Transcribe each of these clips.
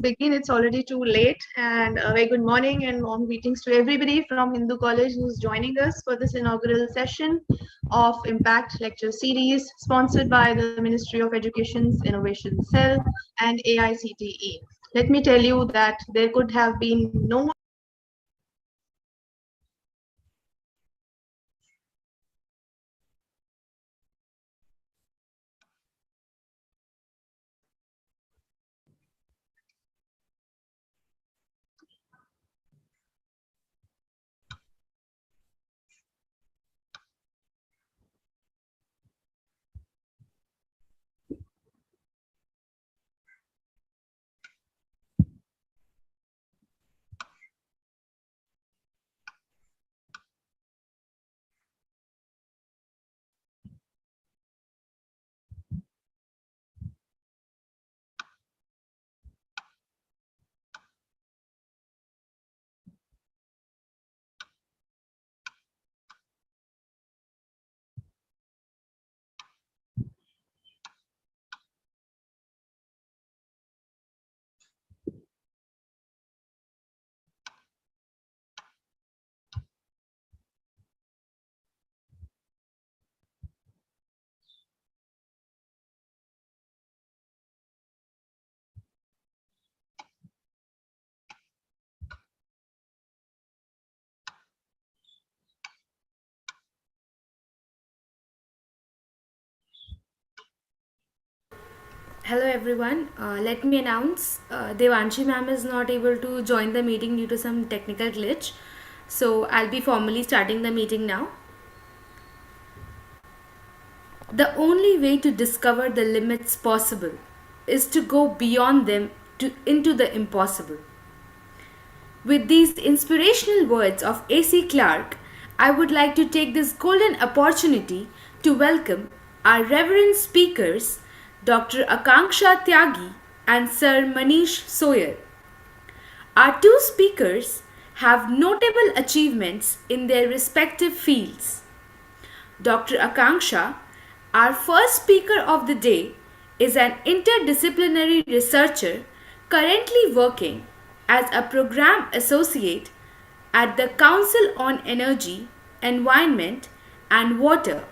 begin. It's already too late. And a very good morning and warm greetings to everybody from Hindu College who's joining us for this inaugural session of Impact Lecture Series, sponsored by the Ministry of Education's Innovation Cell and AICTE. Let me tell you that there could have been no Hello everyone. Let me announce Devanshi ma'am is not able to join the meeting due to some technical glitch. So I'll be formally starting the meeting now. The only way to discover the limits possible is to go beyond them into the impossible. With these inspirational words of A.C. Clarke, I would like to take this golden opportunity to welcome our reverend speakers, Dr. Akangsha Thyagi and Sir Manish Sawyer. Our two speakers have notable achievements in their respective fields. Dr. Akangsha, our first speaker of the day, is an interdisciplinary researcher currently working as a program associate at the Council on Energy, Environment and Water,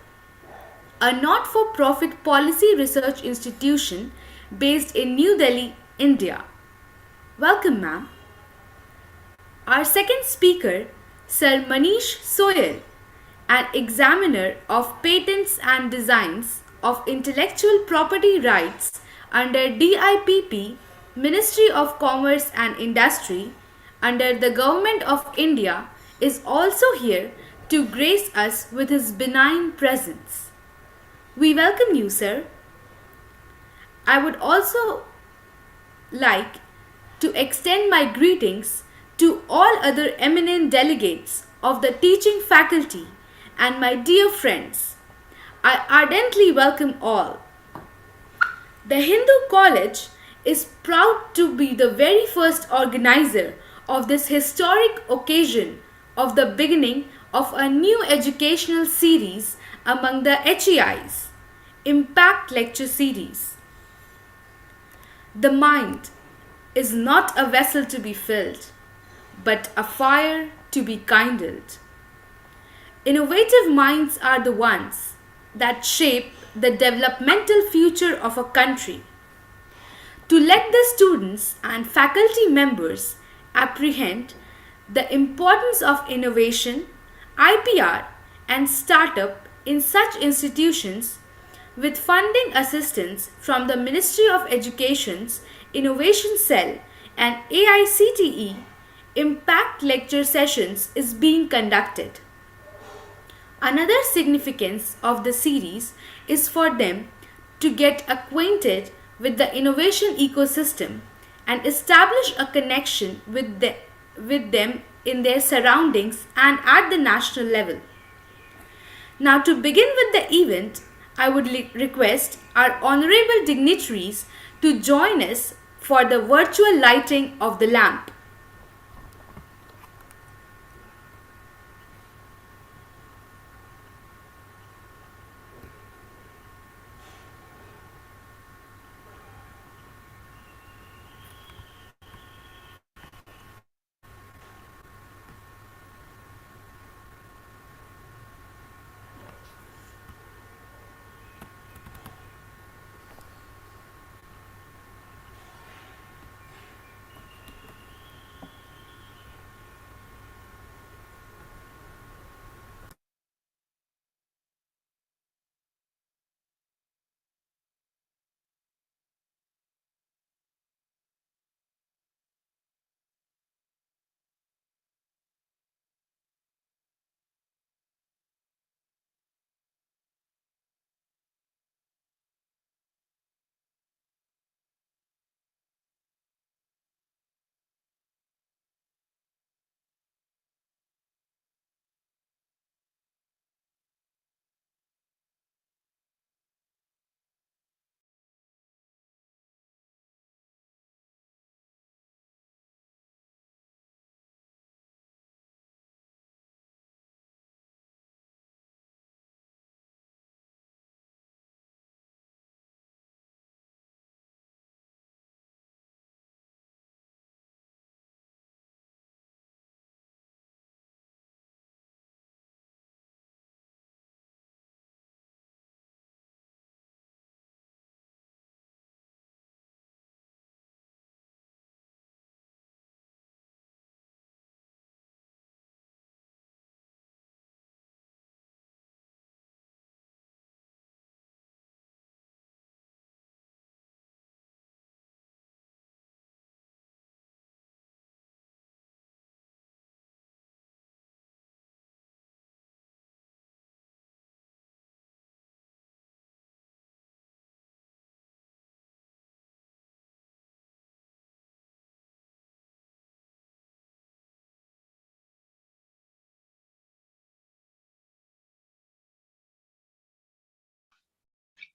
a not for profit policy research institution based in New Delhi, India. Welcome, ma'am. Our second speaker, Sir Manish Sawyer, an examiner of patents and designs of intellectual property rights under DIPP, Ministry of Commerce and Industry, under the Government of India, is also here to grace us with his benign presence. We welcome you, sir. I would also like to extend my greetings to all other eminent delegates of the teaching faculty and my dear friends. I ardently welcome all. The Hindu College is proud to be the very first organizer of this historic occasion of the beginning of a new educational series among the HEIs, Impact Lecture Series. The mind is not a vessel to be filled, but a fire to be kindled. Innovative minds are the ones that shape the developmental future of a country. To let the students and faculty members apprehend the importance of innovation, IPR, and startup in such institutions, with funding assistance from the Ministry of Education's Innovation Cell and AICTE, Impact Lecture Sessions is being conducted. Another significance of the series is for them to get acquainted with the innovation ecosystem and establish a connection with them in their surroundings and at the national level. Now, to begin with the event, I would request our honorable dignitaries to join us for the virtual lighting of the lamp.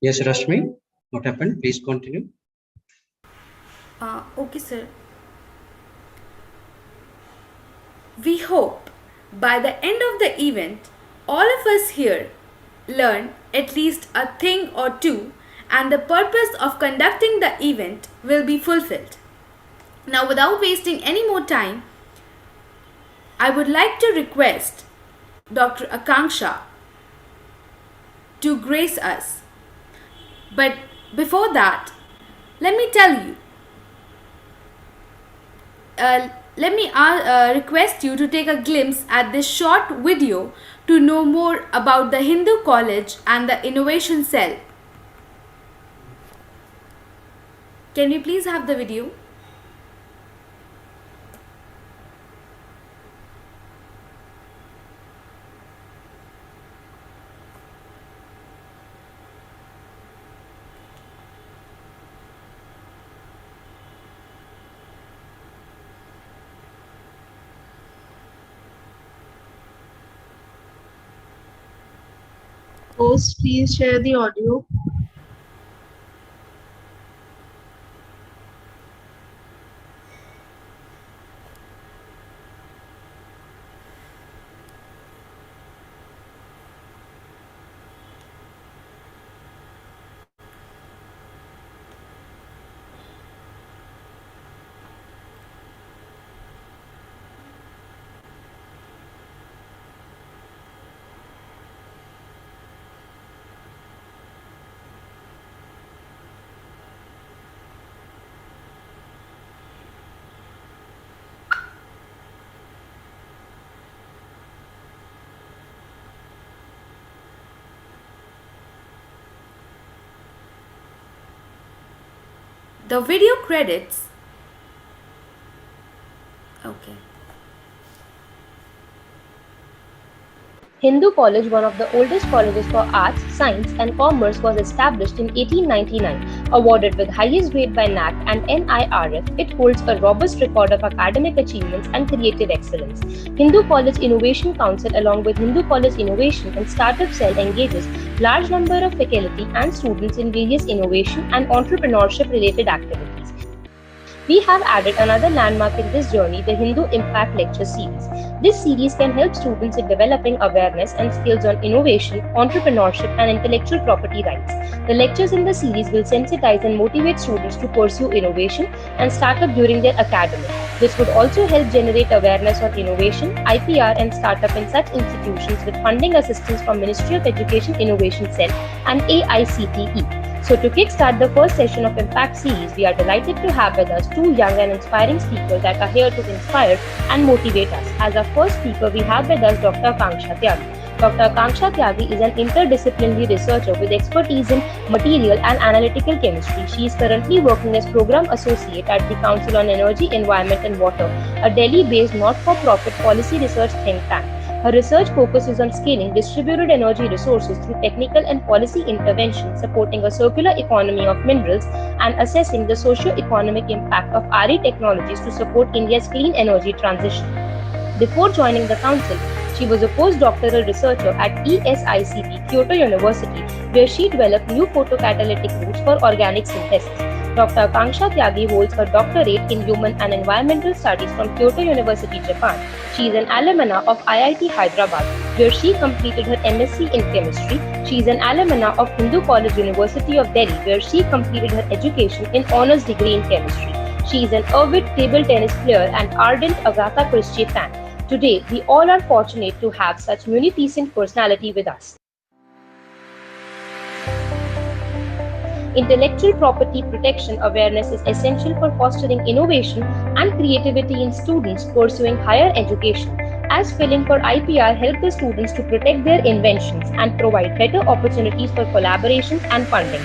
Yes, Rashmi, what happened? Please continue. Okay, sir. We hope by the end of the event, all of us here learn at least a thing or two, and the purpose of conducting the event will be fulfilled. Now, without wasting any more time, I would like to request Dr. Akangsha to grace us. But before that, let me tell you, request you to take a glimpse at this short video to know more about the Hindu College and the Innovation Cell. Can we please have the video? Host, please share the audio. The video credits. Okay. Hindu College, one of the oldest colleges for arts, science and commerce, was established in 1899. Awarded with highest grade by NAC and NIRF, it holds a robust record of academic achievements and creative excellence. Hindu College Innovation Council, along with Hindu College Innovation and Startup Cell, engages large number of faculty and students in various innovation and entrepreneurship related activities. We have added another landmark in this journey, the Hindu Impact Lecture Series. This series can help students in developing awareness and skills on innovation, entrepreneurship, and intellectual property rights. The lectures in the series will sensitize and motivate students to pursue innovation and startup during their academic. This would also help generate awareness on innovation, IPR, and startup in such institutions with funding assistance from Ministry of Education Innovation Cell and AICTE. So to kickstart the first session of Impact Series, we are delighted to have with us two young and inspiring speakers that are here to inspire and motivate us. As our first speaker, we have with us Dr. Akangsha Thyagi. Dr. Akangsha Thyagi is an interdisciplinary researcher with expertise in material and analytical chemistry. She is currently working as Program Associate at the Council on Energy, Environment and Water, a Delhi-based not-for-profit policy research think tank. Her research focuses on scaling distributed energy resources through technical and policy intervention, supporting a circular economy of minerals, and assessing the socio-economic impact of RE technologies to support India's clean energy transition. Before joining the council, she was a postdoctoral researcher at ESICT, Kyoto University, where she developed new photocatalytic routes for organic synthesis. Dr. Akangsha Thyagi holds her doctorate in Human and Environmental Studies from Kyoto University, Japan. She is an alumna of IIT Hyderabad, where she completed her MSc in Chemistry. She is an alumna of Hindu College University of Delhi, where she completed her education in Honours Degree in Chemistry. She is an avid table tennis player and ardent Agatha Christie fan. Today, we all are fortunate to have such munificent personality with us. Intellectual property protection awareness is essential for fostering innovation and creativity in students pursuing higher education, as filing for IPR helps the students to protect their inventions and provide better opportunities for collaborations and funding.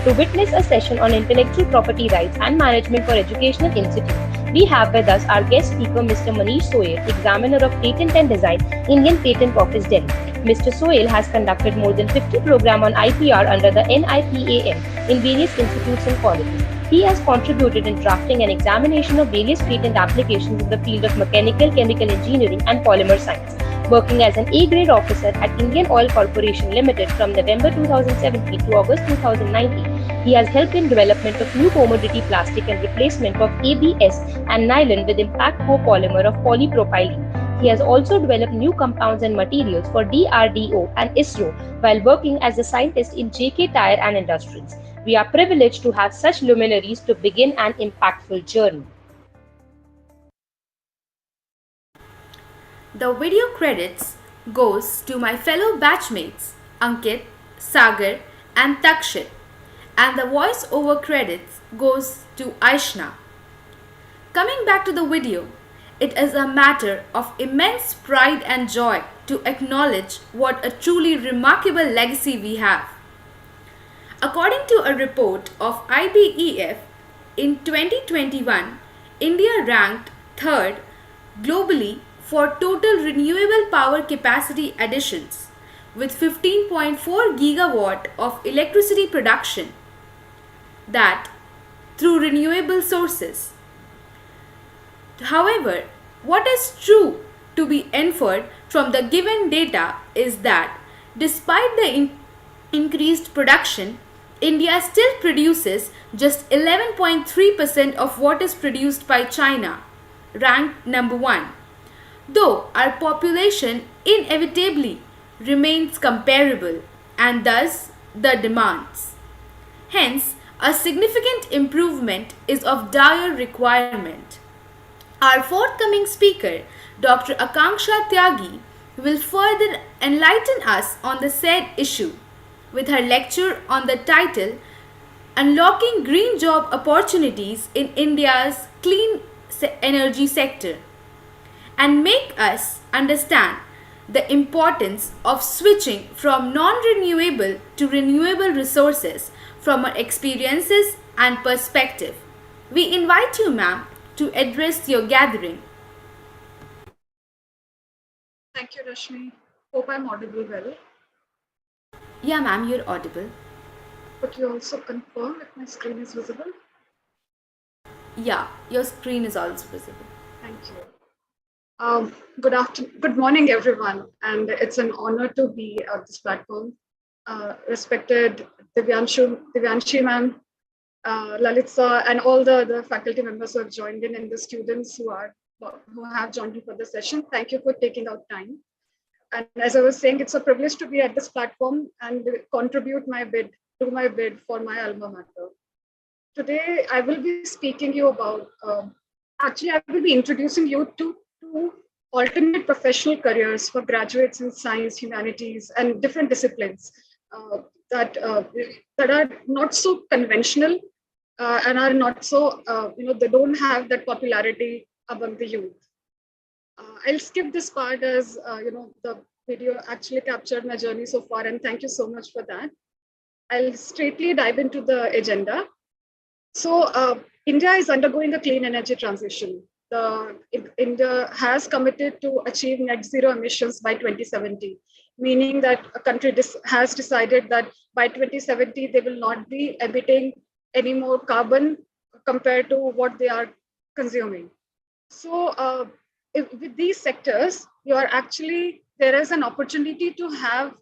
To witness a session on intellectual property rights and management for educational institutes, we have with us our guest speaker, Mr. Manish Sawyer, Examiner of Patent and Design, Indian Patent Office, Delhi. Mr. Sawyer has conducted more than 50 programs on IPR under the NIPAM in various institutes and colleges. He has contributed in drafting and examination of various patent applications in the field of mechanical, chemical engineering, and polymer science. working as an A-grade officer at Indian Oil Corporation Limited from November 2017 to August 2019. He has helped in development of new commodity plastic and replacement of ABS and nylon with impact copolymer of polypropylene. He has also developed new compounds and materials for DRDO and ISRO while working as a scientist in JK Tire and Industries. We are privileged to have such luminaries to begin an impactful journey. The video credits goes to my fellow batchmates Ankit, Sagar and Takshit, and the voice-over credits goes to Aishna. Coming back to the video, it is a matter of immense pride and joy to acknowledge what a truly remarkable legacy we have. According to a report of IBEF, in 2021, India ranked third globally for total renewable power capacity additions, with 15.4 gigawatt of electricity production, that through renewable sources. However, what is true to be inferred from the given data is that despite the increased production, India still produces just 11.3% of what is produced by China, ranked number 1, though our population inevitably remains comparable and thus the demands. Hence, a significant improvement is of dire requirement. Our forthcoming speaker, Dr. Akangsha Thyagi, will further enlighten us on the said issue with her lecture on the title Unlocking Green Job Opportunities in India's Clean Energy Sector, and make us understand the importance of switching from non-renewable to renewable resources from our experiences and perspective. We invite you, ma'am, to address your gathering. Thank you, Rashmi. Hope I'm audible well. Yeah, ma'am, you're audible. Could you also confirm if my screen is visible? Yeah, your screen is also visible. Thank you. Good morning, everyone, and it's an honor to be at this platform. Respected Divyanshi ma'am, Lalit sir, and all the faculty members who have joined in, and the students who have joined in for the session. Thank you for taking out time. And as I was saying, it's a privilege to be at this platform and contribute my bid for my alma mater. Today, I will be speaking you about. Actually, I will be introducing you to two alternate professional careers for graduates in science, humanities, and different disciplines that are not so conventional and are not so they don't have that popularity among the youth. I'll skip this part as the video actually captured my journey so far, and thank you so much for that. I'll straightly dive into the agenda. So India is undergoing a clean energy transition. India has committed to achieve net zero emissions by 2070, meaning that a country has decided that by 2070 they will not be emitting any more carbon compared to what they are consuming. So with these sectors, there is an opportunity to have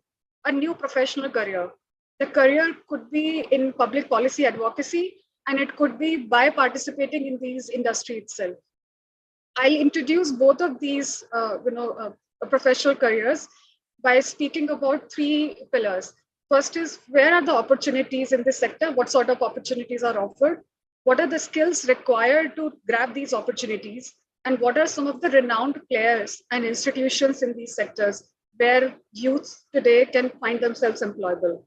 a new professional career. The career could be in public policy advocacy, and it could be by participating in these industry itself. I'll introduce both of these professional careers by speaking about three pillars. First is, where are the opportunities in this sector? What sort of opportunities are offered? What are the skills required to grab these opportunities? And what are some of the renowned players and institutions in these sectors where youth today can find themselves employable?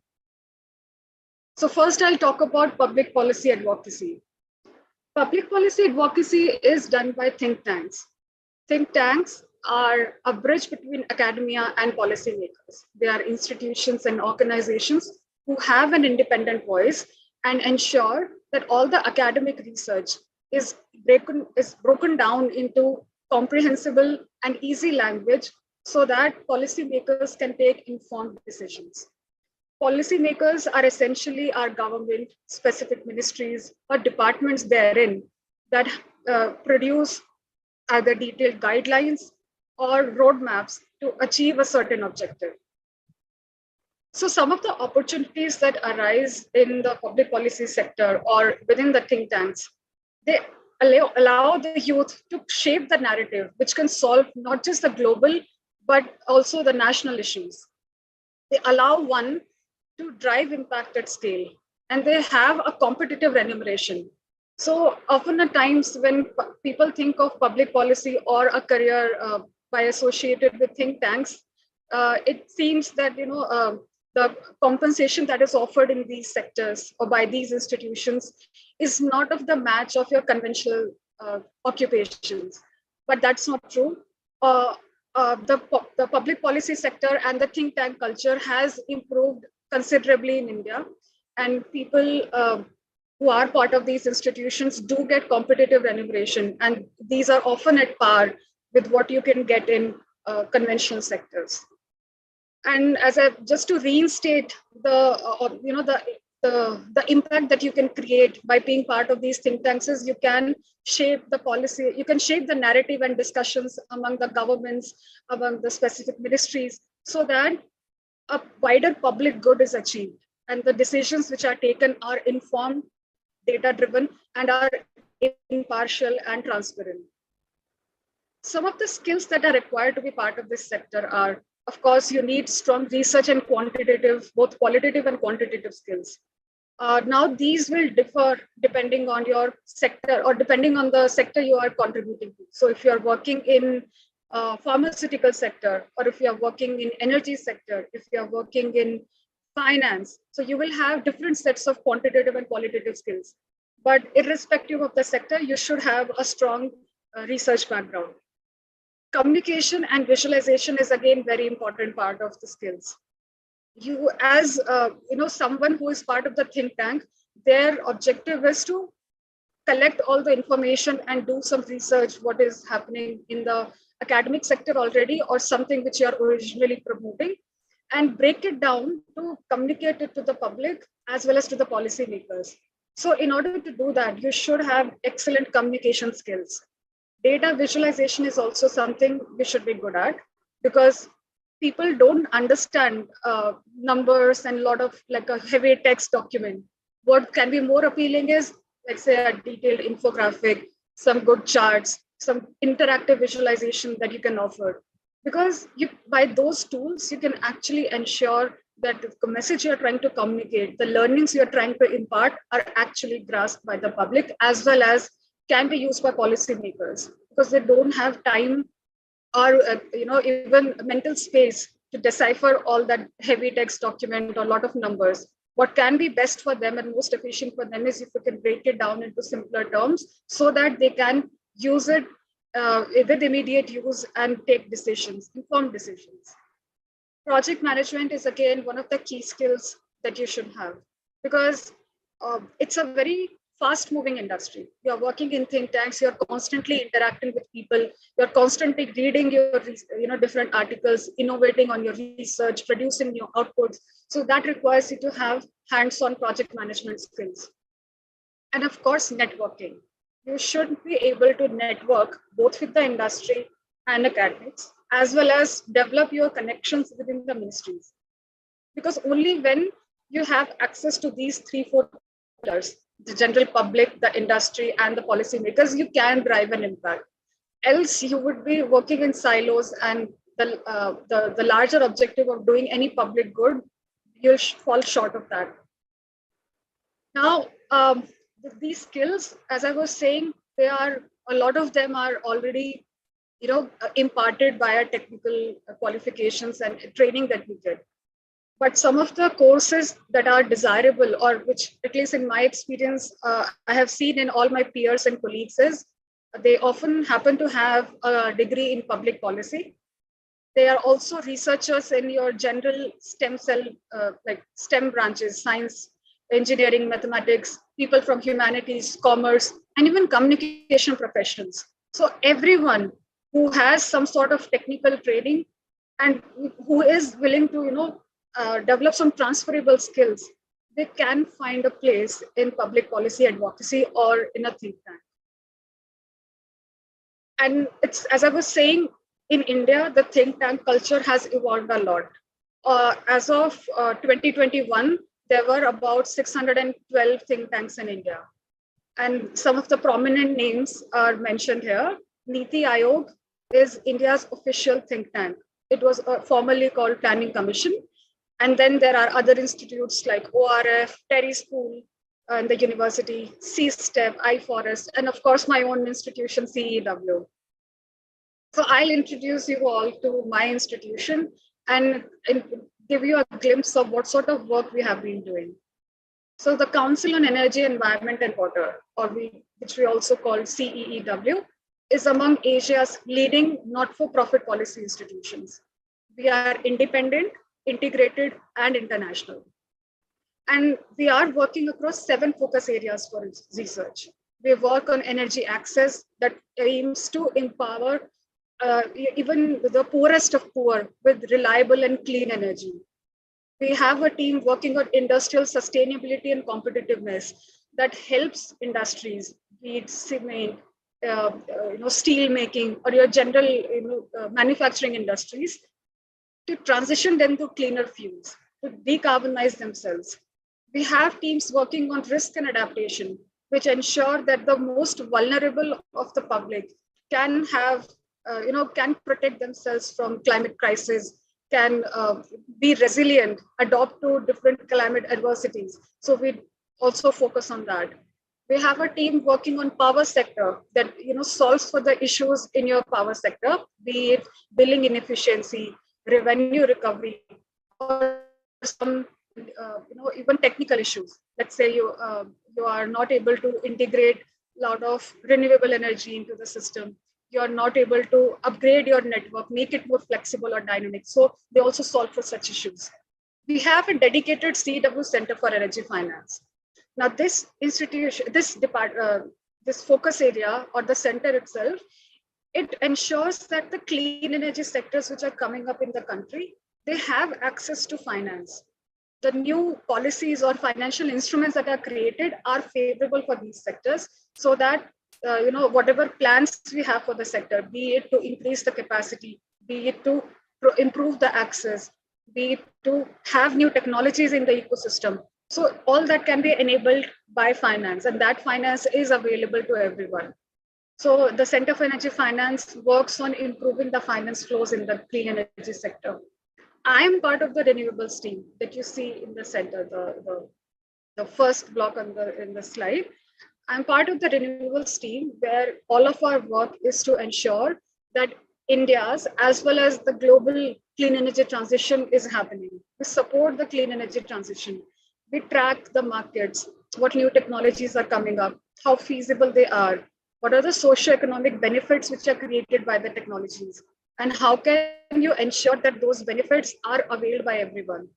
So first, I'll talk about public policy advocacy. Public policy advocacy is done by think tanks. Think tanks are a bridge between academia and policymakers. They are institutions and organizations who have an independent voice and ensure that all the academic research is broken down into comprehensible and easy language so that policymakers can take informed decisions. Policymakers are essentially our government, specific ministries or departments therein that produce either detailed guidelines or roadmaps to achieve a certain objective. So some of the opportunities that arise in the public policy sector or within the think tanks, they allow the youth to shape the narrative, which can solve not just the global, but also the national issues. They allow one to drive impact at scale, and they have a competitive remuneration. So often at times when people think of public policy or a career by associated with think tanks, it seems that the compensation that is offered in these sectors or by these institutions is not of the match of your conventional occupations. But that's not true. The public policy sector and the think tank culture has improved considerably in India, and people who are part of these institutions do get competitive remuneration, and these are often at par with what you can get in conventional sectors. And just to reinstate the impact that you can create by being part of these think tanks is you can shape the policy, you can shape the narrative and discussions among the governments, among the specific ministries, so that a wider public good is achieved and the decisions which are taken are informed, data driven, and are impartial and transparent. Some of the skills that are required to be part of this sector are, of course, you need strong research and quantitative, both qualitative and quantitative skills. Now, these will differ depending on your sector or depending on the sector you are contributing to. So if you're working in pharmaceutical sector, or if you're working in energy sector, if you're working in finance, so you will have different sets of quantitative and qualitative skills. But irrespective of the sector, you should have a strong research background. Communication and visualization is again very important part of the skills. You as someone who is part of the think tank, their objective is to collect all the information and do some research what is happening in the academic sector already or something which you are originally promoting, and break it down to communicate it to the public as well as to the policymakers. So in order to do that, you should have excellent communication skills. Data visualization is also something we should be good at, because people don't understand numbers and a lot of like a heavy text document. What can be more appealing is, let's say, a detailed infographic, some good charts, some interactive visualization that you can offer. Because by those tools, you can actually ensure that the message you're trying to communicate, the learnings you're trying to impart are actually grasped by the public, as well as can be used by policymakers, because they don't have time or even mental space to decipher all that heavy text document or a lot of numbers. What can be best for them and most efficient for them is if you can break it down into simpler terms so that they can use it with immediate use and take decisions, informed decisions. Project management is again one of the key skills that you should have, because it's a very fast moving industry. You're working in think tanks, you're constantly interacting with people, you're constantly reading your different articles, innovating on your research, producing new outputs. So that requires you to have hands-on project management skills. And of course, networking. You should be able to network both with the industry and academics, as well as develop your connections within the ministries. Because only when you have access to these 3-4 pillars, the general public, the industry, and the policymakers, you can drive an impact. Else, you would be working in silos, and the larger objective of doing any public good, you'll fall short of that. Now, these skills, as I was saying, a lot of them are already, imparted via technical qualifications and training that we get. But some of the courses that are desirable, or which, at least in my experience, I have seen in all my peers and colleagues, is they often happen to have a degree in public policy. They are also researchers in your general STEM cell, like STEM branches, science, engineering, mathematics, people from humanities, commerce, and even communication professionals. So everyone who has some sort of technical training and who is willing to, develop some transferable skills, they can find a place in public policy advocacy or in a think tank. And it's, as I was saying, in India, the think tank culture has evolved a lot. As of 2021, there were about 612 think tanks in India. And some of the prominent names are mentioned here. Niti Aayog is India's official think tank. It was formerly called Planning Commission. And then there are other institutes like ORF, Terry School, and the university, C-STEP, iForest, and of course my own institution, CEW. So I'll introduce you all to my institution and give you a glimpse of what sort of work we have been doing. So the Council on Energy, Environment and Water, which we also call CEEW, is among Asia's leading not-for-profit policy institutions. We are independent, integrated, and international. And we are working across 7 focus areas for research. We work on energy access that aims to empower even the poorest of poor with reliable and clean energy. We have a team working on industrial sustainability and competitiveness that helps industries, be it cement, steel making, or your general manufacturing industries, to transition them to cleaner fuels, to decarbonize themselves. We have teams working on risk and adaptation, which ensure that the most vulnerable of the public can can protect themselves from climate crisis, can be resilient, adapt to different climate adversities. So we also focus on that. We have a team working on power sector that solves for the issues in your power sector, be it billing inefficiency, revenue recovery, or some even technical issues. Let's say you are not able to integrate a lot of renewable energy into the system. You're not able to upgrade your network, make it more flexible or dynamic. So they also solve for such issues. We have a dedicated CW Center for Energy Finance. Now, this institution, this focus area or the center itself, it ensures that the clean energy sectors which are coming up in the country, they have access to finance. The new policies or financial instruments that are created are favorable for these sectors, so that whatever plans we have for the sector, be it to increase the capacity, be it to improve the access, be it to have new technologies in the ecosystem. So all that can be enabled by finance, and that finance is available to everyone. So the Center for Energy Finance works on improving the finance flows in the clean energy sector. I'm part of the renewables team that you see in the center, the first block in the slide. I'm part of the renewables team where all of our work is to ensure that India's as well as the global clean energy transition is happening. We support the clean energy transition. We track the markets, what new technologies are coming up, how feasible they are, what are the socio-economic benefits which are created by the technologies, and how can you ensure that those benefits are availed by everyone?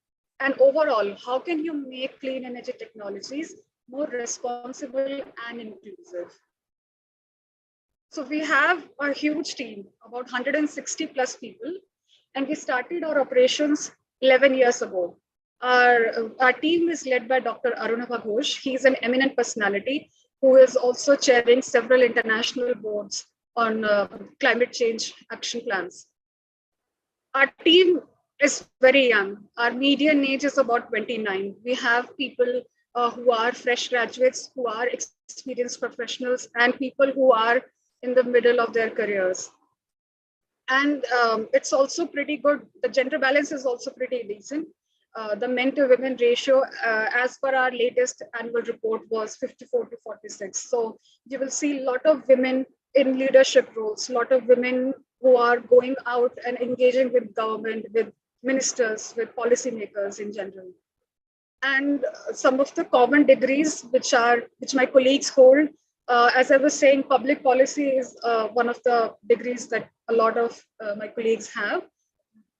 And overall, how can you make clean energy technologies more responsible and inclusive? So we have a huge team, about 160 plus people, and we started our operations 11 years ago. Our team is led by Dr. Arunabha Ghosh. He's an eminent personality who is also chairing several international boards on climate change action plans. Our team is very young. Our median age is about 29. We have people who are fresh graduates, who are experienced professionals, and people who are in the middle of their careers. And it's also pretty good. The gender balance is also pretty decent. The men to women ratio, as per our latest annual report, was 54 to 46. So you will see a lot of women in leadership roles, a lot of women who are going out and engaging with government, with ministers, with policymakers in general. And some of the common degrees which my colleagues hold, as I was saying, public policy is one of the degrees that a lot of my colleagues have.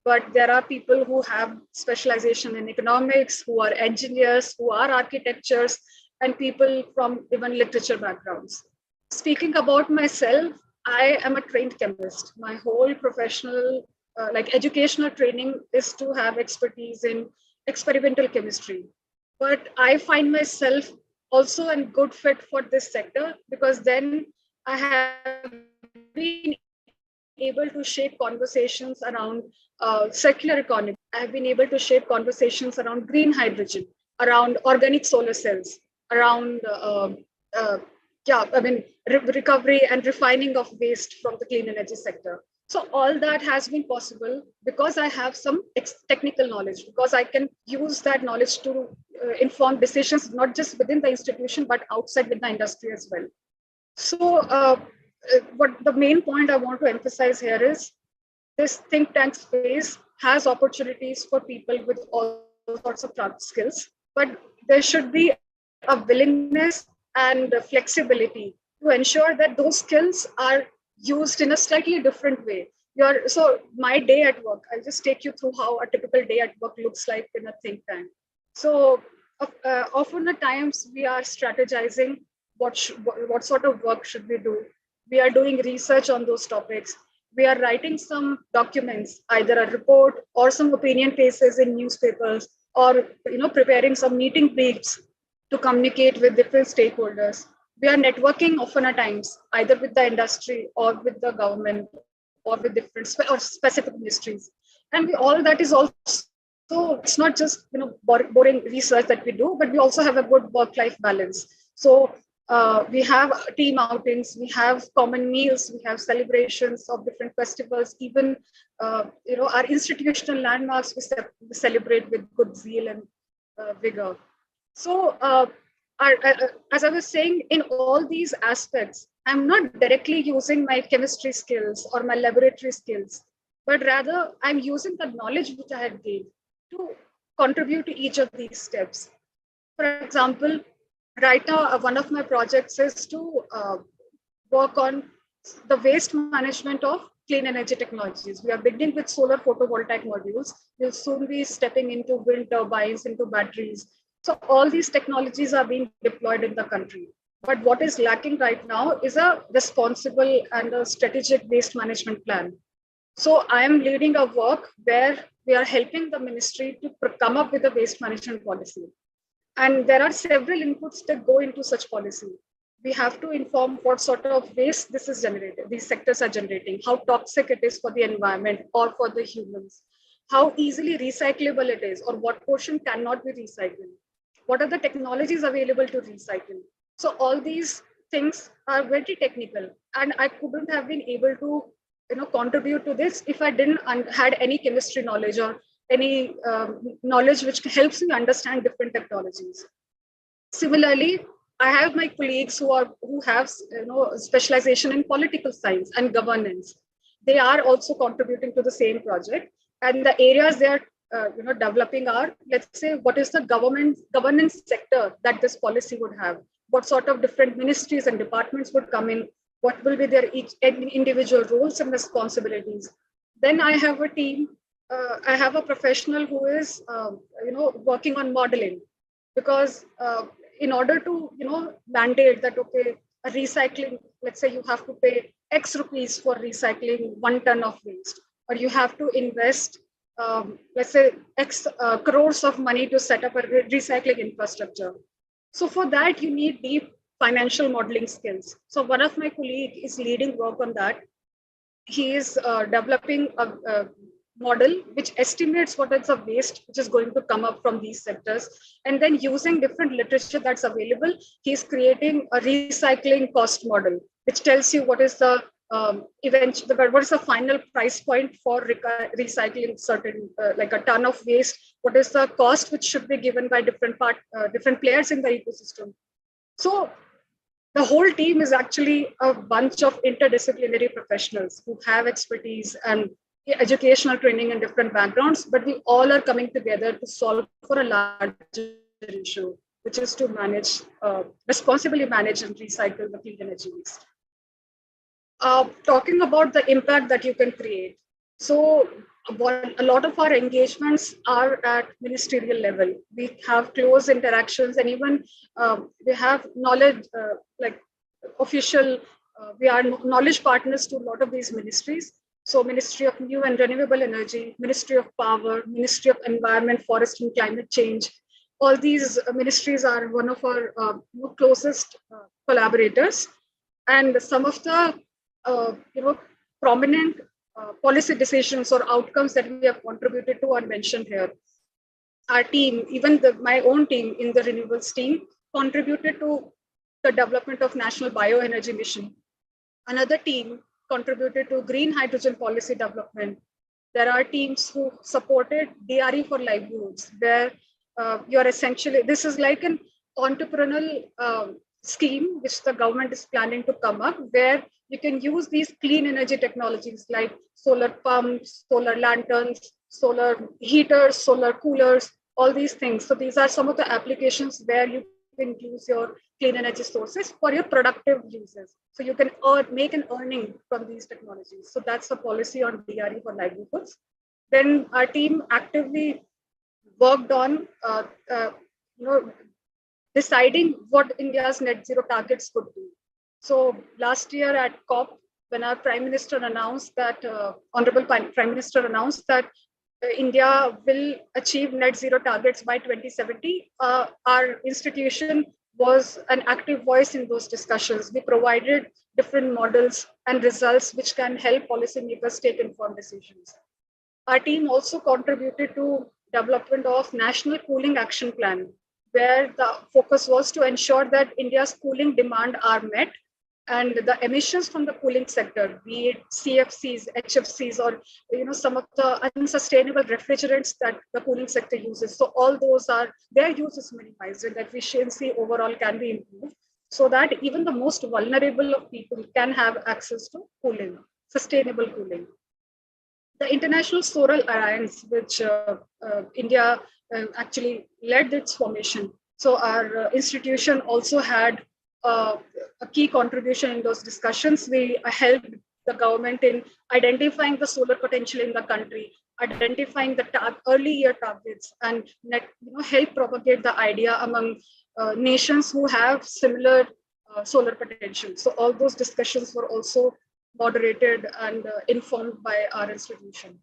But there are people who have specialization in economics, who are engineers, who are architects, and people from even literature backgrounds. Speaking about myself, I am a trained chemist. My whole professional, educational training is to have expertise in experimental chemistry. But I find myself also a good fit for this sector because then I have been able to shape conversations around circular economy. I have been able to shape conversations around green hydrogen, around organic solar cells, around recovery and refining of waste from the clean energy sector. So all that has been possible because I have some technical knowledge, because I can use that knowledge to inform decisions, not just within the institution, but outside with the industry as well. So what the main point I want to emphasize here is this think tank space has opportunities for people with all sorts of skills, but there should be a willingness and flexibility to ensure that those skills are used in a slightly different way. So my day at work, I'll just take you through how a typical day at work looks like in a think tank. So often at times we are strategizing what sort of work should we do. We are doing research on those topics. We are writing some documents, either a report or some opinion pieces in newspapers, or preparing some meeting briefs to communicate with different stakeholders. We are networking often at times, either with the industry or with the government or with different or specific ministries. And all that is also, it's not just boring research that we do, but we also have a good work-life balance. So we have team outings, we have common meals, we have celebrations of different festivals, even our institutional landmarks we celebrate with good zeal and vigor. So as I was saying, in all these aspects, I'm not directly using my chemistry skills or my laboratory skills, but rather I'm using the knowledge which I had gained to contribute to each of these steps. For example, right now, one of my projects is to work on the waste management of clean energy technologies. We are beginning with solar photovoltaic modules. We'll soon be stepping into wind turbines, into batteries. So all these technologies are being deployed in the country. But what is lacking right now is a responsible and a strategic waste management plan. So I am leading a work where we are helping the ministry to come up with a waste management policy. And there are several inputs that go into such policy. We have to inform what sort of waste this is generated, these sectors are generating, how toxic it is for the environment or for the humans, how easily recyclable it is, or what portion cannot be recycled. What are the technologies available to recycle? So all these things are very technical, and I couldn't have been able to contribute to this if I didn't had any chemistry knowledge or any knowledge which helps me understand different technologies. Similarly, I have my colleagues who have specialization in political science and governance. They are also contributing to the same project, and the areas they are developing are, let's say, what is the governance sector that this policy would have? What sort of different ministries and departments would come in? What will be their each individual roles and responsibilities? Then I have a team. I have a professional who is, working on modeling, because in order to, mandate that, okay, a recycling, let's say you have to pay X rupees for recycling 1 ton of waste, or you have to invest, let's say, X crores of money to set up a recycling infrastructure. So for that, you need deep financial modeling skills. So one of my colleagues is leading work on that. He is developing a model which estimates what is the waste which is going to come up from these sectors, and then using different literature that's available, he's creating a recycling cost model which tells you what is the what is the final price point for recycling certain like a ton of waste, what is the cost which should be given by different players in the ecosystem. So the whole team is actually a bunch of interdisciplinary professionals who have expertise and educational training in different backgrounds, but we all are coming together to solve for a larger issue, which is to responsibly manage and recycle the clean energy waste. Talking about the impact that you can create. So a lot of our engagements are at ministerial level. We have close interactions, and even we have knowledge, like official, we are knowledge partners to a lot of these ministries. So Ministry of New and Renewable Energy, Ministry of Power, Ministry of Environment, Forest and Climate Change. All these ministries are one of our closest collaborators. And some of the prominent policy decisions or outcomes that we have contributed to are mentioned here. Our team, even my own team in the renewables team, contributed to the development of National Bioenergy Mission. Another team contributed to green hydrogen policy development. There are teams who supported DRE for livelihoods, where you're essentially, this is like an entrepreneurial scheme which the government is planning to come up, where you can use these clean energy technologies like solar pumps, solar lanterns, solar heaters, solar coolers, all these things. So these are some of the applications where you can use your clean energy sources for your productive uses. So you can make an earning from these technologies. So that's the policy on DRE for livelihoods. Then our team actively worked on deciding what India's net zero targets could be. So last year at COP, when our Prime Minister announced that, Honorable Prime Minister announced that India will achieve net zero targets by 2070, our institution was an active voice in those discussions. We provided different models and results which can help policymakers take informed decisions. Our team also contributed to development of National Cooling Action Plan, where the focus was to ensure that India's cooling demand are met and the emissions from the cooling sector, be it CFCs, HFCs, or some of the unsustainable refrigerants that the cooling sector uses. So all those their use is minimized and efficiency overall can be improved so that even the most vulnerable of people can have access to cooling, sustainable cooling. The International Solar Alliance, which India actually led its formation. So our institution also had a key contribution in those discussions. We helped the government in identifying the solar potential in the country, identifying the early year targets, and help propagate the idea among nations who have similar solar potential. So all those discussions were also moderated and informed by our institution.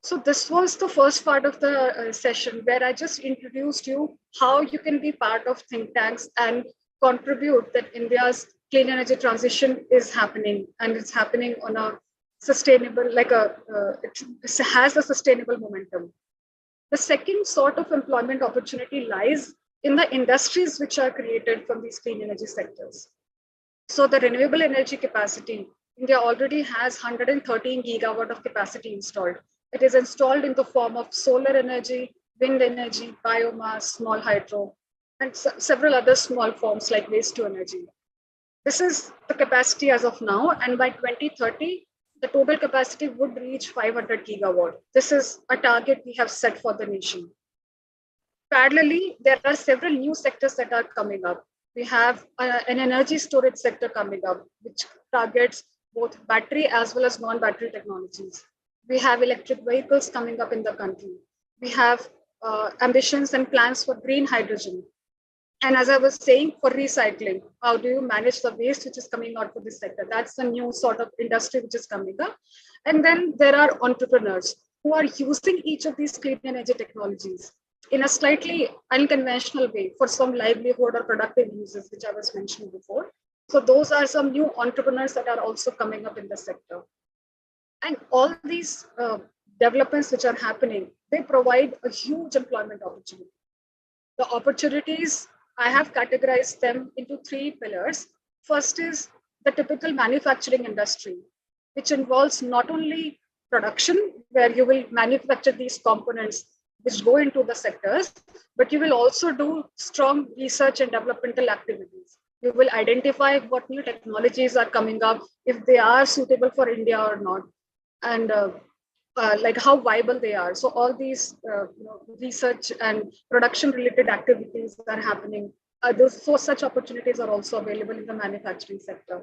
So this was the first part of the session where I just introduced you how you can be part of think tanks and contribute that India's clean energy transition is happening, and it's happening on a sustainable, it has a sustainable momentum. The second sort of employment opportunity lies in the industries which are created from these clean energy sectors. So the renewable energy capacity, India already has 113 gigawatt of capacity installed. It is installed in the form of solar energy, wind energy, biomass, small hydro, and several other small forms like waste to energy. This is the capacity as of now, and by 2030, the total capacity would reach 500 gigawatt. This is a target we have set for the nation. Parallelly, there are several new sectors that are coming up. We have an energy storage sector coming up, which targets both battery as well as non-battery technologies. We have electric vehicles coming up in the country. We have ambitions and plans for green hydrogen. And as I was saying, for recycling, how do you manage the waste which is coming out for this sector? That's the new sort of industry which is coming up. And then there are entrepreneurs who are using each of these clean energy technologies in a slightly unconventional way for some livelihood or productive uses, which I was mentioning before. So those are some new entrepreneurs that are also coming up in the sector. And all these developments which are happening, they provide a huge employment opportunity. The opportunities, I have categorized them into three pillars. First is the typical manufacturing industry, which involves not only production, where you will manufacture these components which go into the sectors, but you will also do strong research and developmental activities. You will identify what new technologies are coming up, if they are suitable for India or not, and like how viable they are. So all these research and production related activities are happening. Such opportunities are also available in the manufacturing sector.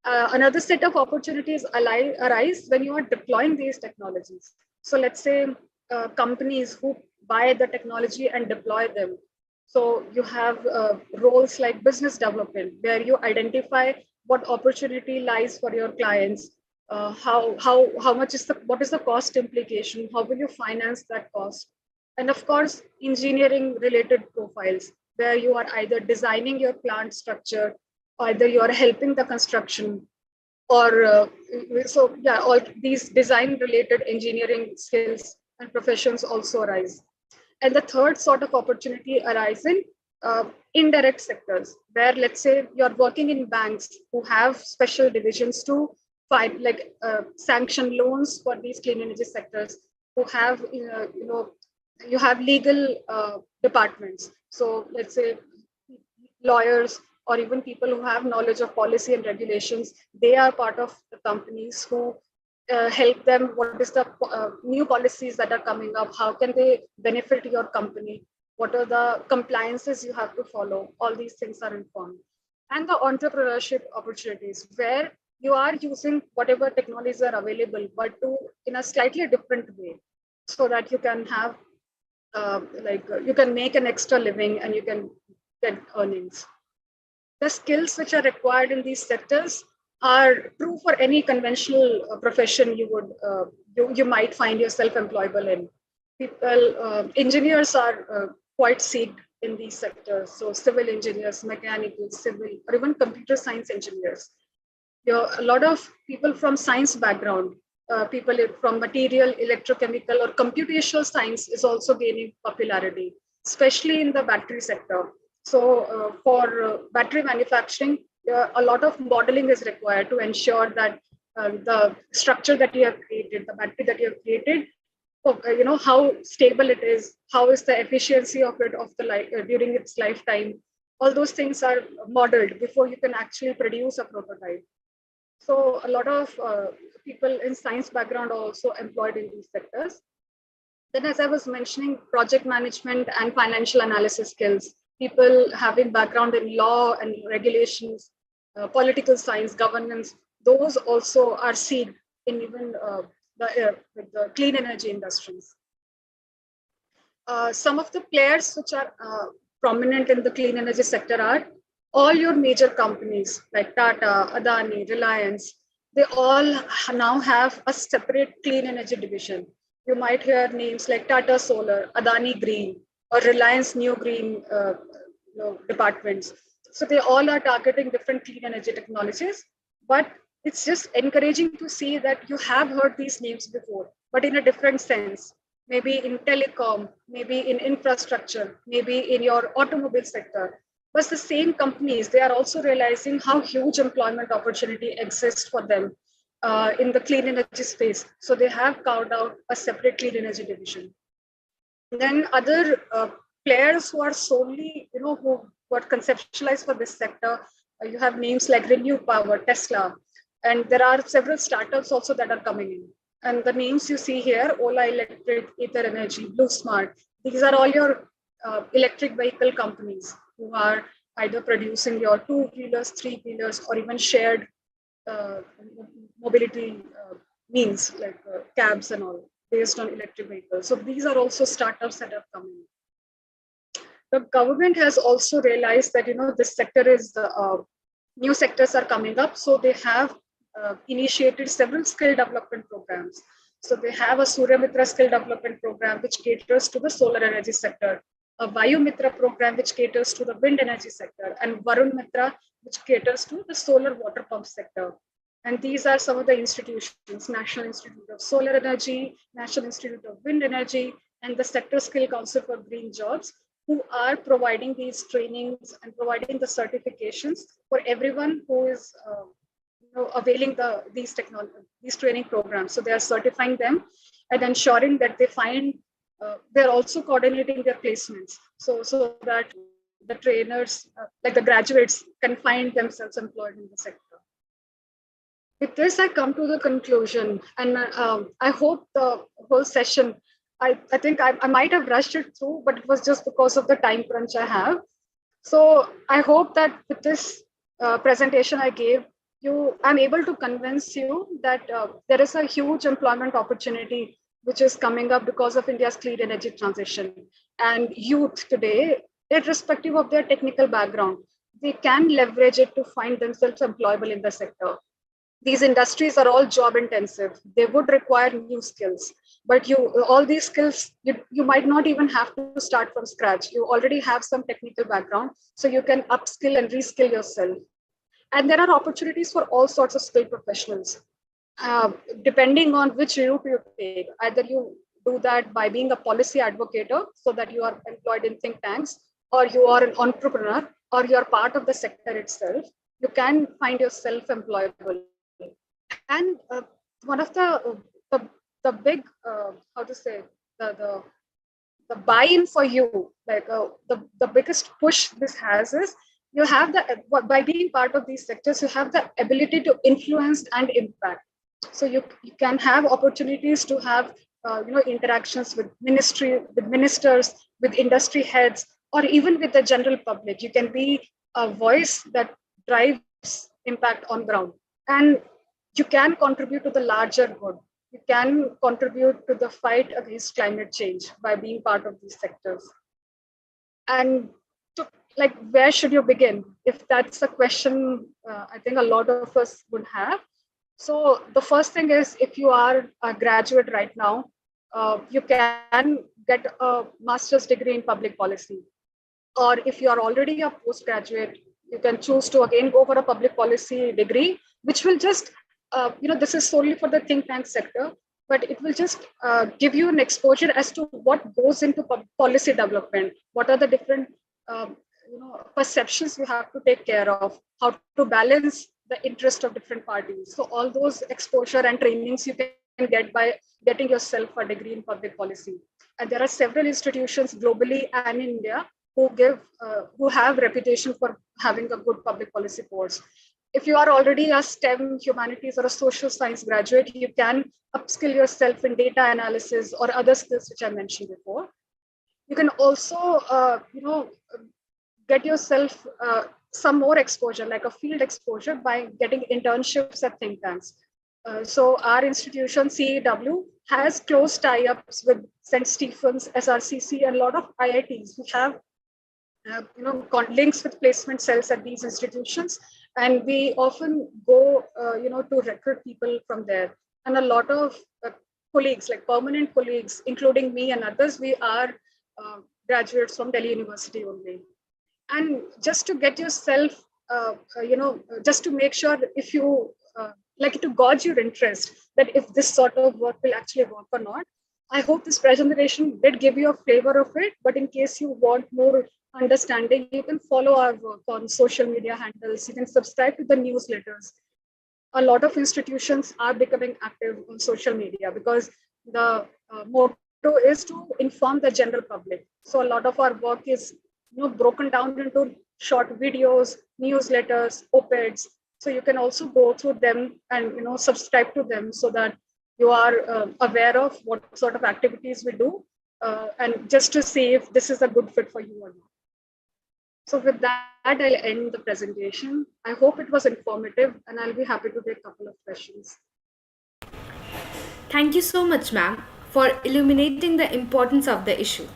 Another set of opportunities arise when you are deploying these technologies. So let's say companies who buy the technology and deploy them. So you have roles like business development, where you identify what opportunity lies for your clients. How much is what is the cost implication? How will you finance that cost? And of course, engineering related profiles, where you are either designing your plant structure, either you are helping the construction, or all these design related engineering skills and professions also arise. And the third sort of opportunity arises in indirect sectors, where let's say you're working in banks who have special divisions to find sanction loans for these clean energy sectors, who have you have legal departments. So let's say lawyers or even people who have knowledge of policy and regulations, they are part of the companies who help them. What is the new policies that are coming up? How can they benefit your company? What are the compliances you have to follow? All these things are informed. And the entrepreneurship opportunities, where you are using whatever technologies are available, but to in a slightly different way, so that you can have you can make an extra living and you can get earnings. The skills which are required in these sectors are true for any conventional profession you might find yourself employable in. Engineers are quite seeked in these sectors. So civil engineers, mechanical, civil, or even computer science engineers. A lot of people from science background, people from material, electrochemical, or computational science is also gaining popularity, especially in the battery sector. So for battery manufacturing, a lot of modeling is required to ensure that the structure that you have created, the battery that you have created, how stable it is, how is the efficiency of it during its lifetime. All those things are modeled before you can actually produce a prototype. So a lot of people in science background are also employed in these sectors. Then, as I was mentioning, project management and financial analysis skills, people having background in law and regulations, political science, governance, those also are seen in even the clean energy industries. Some of the players which are prominent in the clean energy sector are all your major companies like Tata, Adani, Reliance. They all now have a separate clean energy division. You might hear names like Tata Solar, Adani Green, or Reliance New Green departments. So they all are targeting different clean energy technologies, but it's just encouraging to see that you have heard these names before, but in a different sense. Maybe in telecom, maybe in infrastructure, maybe in your automobile sector. But the same companies, they are also realizing how huge employment opportunity exists for them in the clean energy space. So they have carved out a separate clean energy division. Then other players who are solely, who are conceptualized for this sector, you have names like Renewable, Tesla, and there are several startups also that are coming in. And the names you see here, Ola Electric, Ether Energy, Blue Smart, these are all your electric vehicle companies who are either producing your 2-wheelers, 3-wheelers, or even shared mobility means like cabs and all based on electric vehicles. So these are also startups that are coming. The government has also realized that, this sector is, new sectors are coming up. So they have initiated several skill development programs. So they have a Surya Mitra skill development program, which caters to the solar energy sector, a Vayu Mitra program, which caters to the wind energy sector, and Varun Mitra, which caters to the solar water pump sector. And these are some of the institutions: National Institute of Solar Energy, National Institute of Wind Energy, and the Sector Skill Council for Green Jobs, who are providing these trainings and providing the certifications for everyone who is availing these training programs. So they are certifying them and ensuring that they find, they're also coordinating their placements so that the trainers, like the graduates, can find themselves employed in the sector. With this, I come to the conclusion, and I hope the whole session, I think I might have rushed it through, but it was just because of the time crunch I have. So I hope that with this presentation I gave, I'm able to convince you that there is a huge employment opportunity which is coming up because of India's clean energy transition. And youth today, irrespective of their technical background, they can leverage it to find themselves employable in the sector. These industries are all job intensive. They would require new skills, but all these skills, you might not even have to start from scratch. You already have some technical background, so you can upskill and reskill yourself. And there are opportunities for all sorts of skilled professionals, depending on which route you take. Either you do that by being a policy advocate, so that you are employed in think tanks, or you are an entrepreneur, or you are part of the sector itself. You can find yourself employable. And one of the the big how to say the buy-in for you, like the biggest push this has is you have the by being part of these sectors, you have the ability to influence and impact. So you can have opportunities to have interactions with ministers, with industry heads, or even with the general public. You can be a voice that drives impact on ground, and you can contribute to the larger good. You can contribute to the fight against climate change by being part of these sectors. And to, like, where should you begin? If that's a question, I think a lot of us would have. So the first thing is, if you are a graduate right now, you can get a master's degree in public policy. Or if you are already a postgraduate, you can choose to again go for a public policy degree, which will just this is solely for the think tank sector, but it will just give you an exposure as to what goes into policy development. What are the different perceptions you have to take care of, how to balance the interest of different parties. So all those exposure and trainings you can get by getting yourself a degree in public policy. And there are several institutions globally and in India who have reputation for having a good public policy course. If you are already a STEM, humanities, or a social science graduate, you can upskill yourself in data analysis or other skills which I mentioned before. You can also, get yourself some more exposure, like a field exposure, by getting internships at think tanks. So our institution, CEW, has close tie-ups with St. Stephen's, SRCC, and a lot of IITs which have links with placement cells at these institutions, and we often go to recruit people from there. And a lot of colleagues, like permanent colleagues, including me and others, we are graduates from Delhi University only. And just to get yourself just to make sure, if you like, to gauge your interest, that if this sort of work will actually work or not. I hope this presentation did give you a flavor of it, but in case you want more understanding, you can follow our work on social media handles. You can subscribe to the newsletters. A lot of institutions are becoming active on social media because the motto is to inform the general public. So a lot of our work is broken down into short videos, newsletters, op-eds. So you can also go through them and subscribe to them, so that you are aware of what sort of activities we do, and just to see if this is a good fit for you or not. So with that, I'll end the presentation. I hope it was informative, and I'll be happy to take a couple of questions. Thank you so much, ma'am, for illuminating the importance of the issue.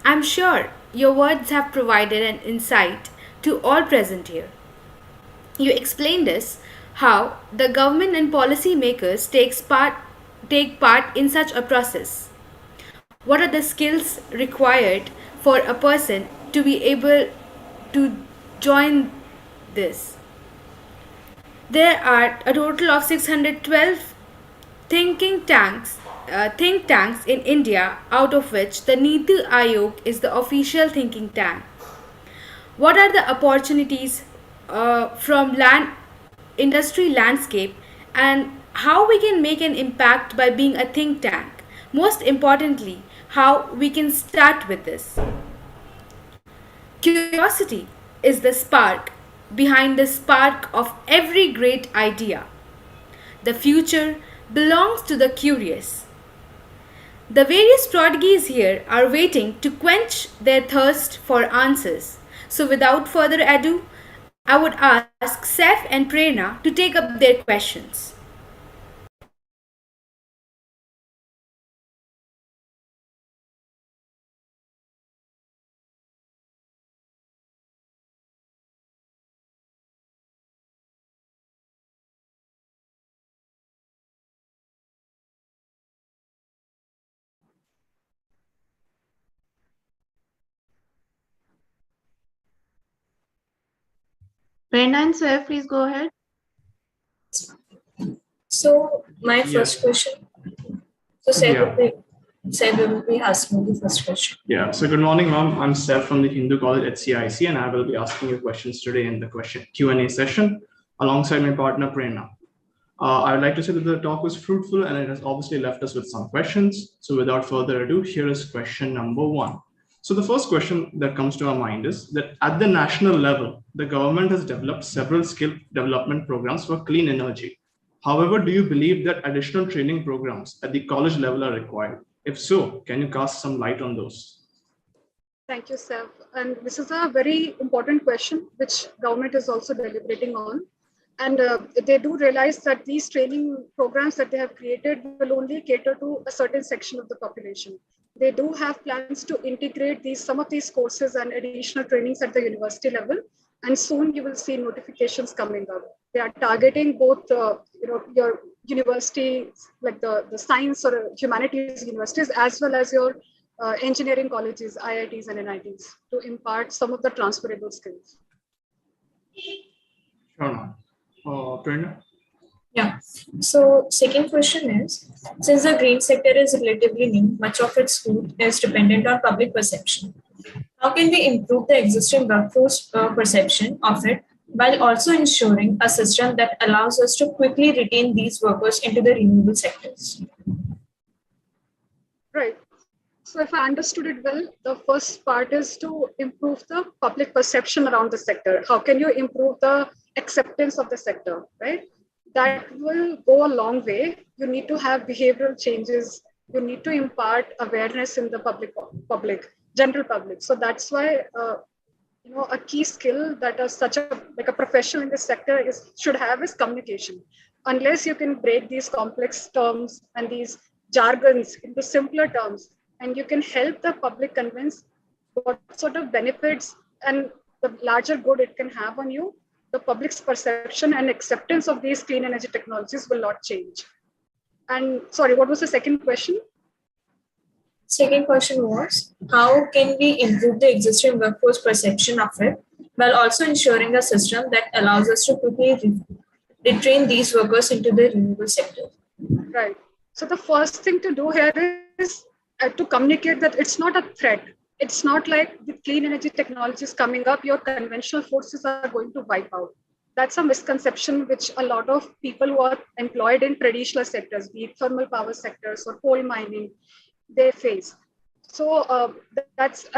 I'm sure your words have provided an insight to all present here. You explained us how the government and policy makers take part in such a process. What are the skills required for a person to be able to join this? There are a total of 612 think tanks in India, out of which the Niti Aayog is the official thinking tank. What are the opportunities from industry landscape, and how we can make an impact by being a think tank? Most importantly, how we can start with this. Curiosity is the spark behind the spark of every great idea. The future belongs to the curious. The various prodigies here are waiting to quench their thirst for answers. So without further ado, I would ask Seth and Prerna to take up their questions. Prerna and Sawyer, please go ahead. So my first question. So Sawyer will be asking the first question. Yeah. So good morning, ma'am. I'm Seth from the Hindu College at CIC, and I will be asking you questions today in the Q&A session alongside my partner Prerna. I would like to say that the talk was fruitful and it has obviously left us with some questions. So without further ado, here is question number 1. So the first question that comes to our mind is that at the national level, the government has developed several skill development programs for clean energy. However, do you believe that additional training programs at the college level are required? If so, can you cast some light on those? Thank you, Seth. And this is a very important question, which government is also deliberating on. And they do realize that these training programs that they have created will only cater to a certain section of the population. They do have plans to integrate some of these courses and additional trainings at the university level. And soon you will see notifications coming up. They are targeting both, your universities, like the science or humanities universities, as well as your engineering colleges, IITs and NITs, to impart some of the transferable skills. Sure, ma'am. Prerna? Yeah. So second question is, since the green sector is relatively new, much of its growth is dependent on public perception. How can we improve the existing workforce perception of it while also ensuring a system that allows us to quickly retain these workers into the renewable sectors? Right. So if I understood it well, the first part is to improve the public perception around the sector. How can you improve the acceptance of the sector, right? That will go a long way. You need to have behavioral changes. You need to impart awareness in the general public. So that's why, a key skill that a professional in this sector should have is communication. Unless you can break these complex terms and these jargons into simpler terms, and you can help the public convince what sort of benefits and the larger good it can have on you, the public's perception and acceptance of these clean energy technologies will not change. And sorry, what was the second question? Second question was, how can we improve the existing workforce perception of it while also ensuring a system that allows us to quickly retrain these workers into the renewable sector? Right. So the first thing to do here is to communicate that it's not a threat. It's not like with clean energy technologies coming up, your conventional forces are going to wipe out. That's a misconception which a lot of people who are employed in traditional sectors, be it thermal power sectors or coal mining, they face. So it's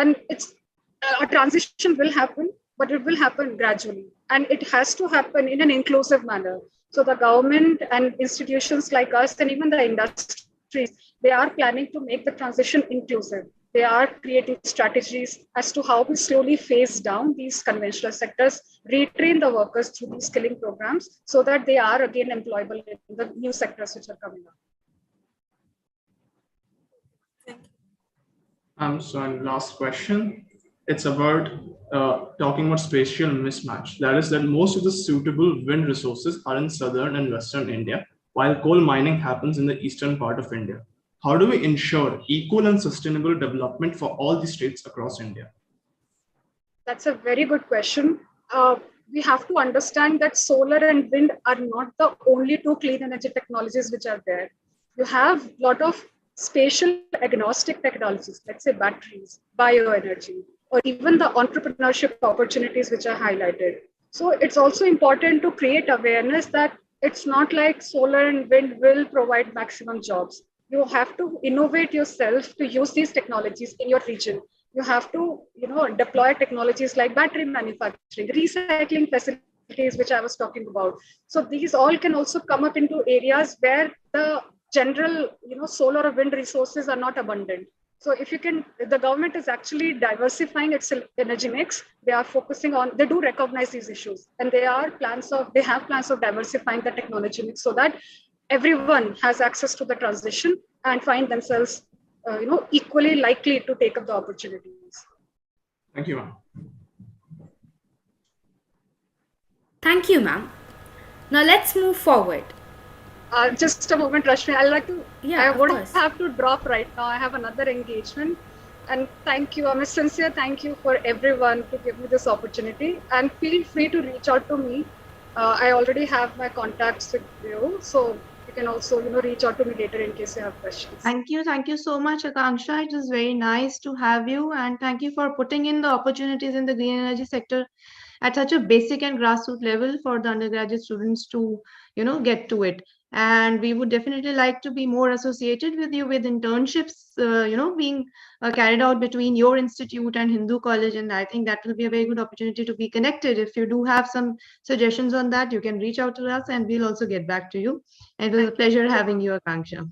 a transition will happen, but it will happen gradually. And it has to happen in an inclusive manner. So the government and institutions like us and even the industries, they are planning to make the transition inclusive. They are creating strategies as to how we slowly phase down these conventional sectors, retrain the workers through these skilling programs so that they are again employable in the new sectors which are coming up. So last question. It's about talking about spatial mismatch. That is that most of the suitable wind resources are in southern and western India, while coal mining happens in the eastern part of India. How do we ensure equal and sustainable development for all the states across India? That's a very good question. We have to understand that solar and wind are not the only two clean energy technologies which are there. You have a lot of spatial agnostic technologies, let's say batteries, bioenergy, or even the entrepreneurship opportunities which are highlighted. So it's also important to create awareness that it's not like solar and wind will provide maximum jobs. You have to innovate yourself to use these technologies in your region. You have to, deploy technologies like battery manufacturing, recycling facilities, which I was talking about. So these all can also come up into areas where the general, solar or wind resources are not abundant. So if you can, the government is actually diversifying its energy mix. They are focusing on, they do recognize these issues, and they have plans of diversifying the technology mix so that everyone has access to the transition and find themselves, equally likely to take up the opportunities. Thank you, ma'am. Thank you, ma'am. Now let's move forward. Just a moment, Rashmi. I'd like to. Yeah, I of would course. have to drop right now. I have another engagement. And thank you. I'm a sincere thank you for everyone to give me this opportunity. And feel free to reach out to me. I already have my contacts with you, so you can also, reach out to me later in case you have questions. Thank you so much, Akangsha. It was very nice to have you, and thank you for putting in the opportunities in the green energy sector at such a basic and grassroots level for the undergraduate students to get to it. And we would definitely like to be more associated with you with internships being carried out between your institute and Hindu College, and I think that will be a very good opportunity to be connected. If you do have some suggestions on that, you can reach out to us and we'll also get back to you. And it was a pleasure having you, Akangsha.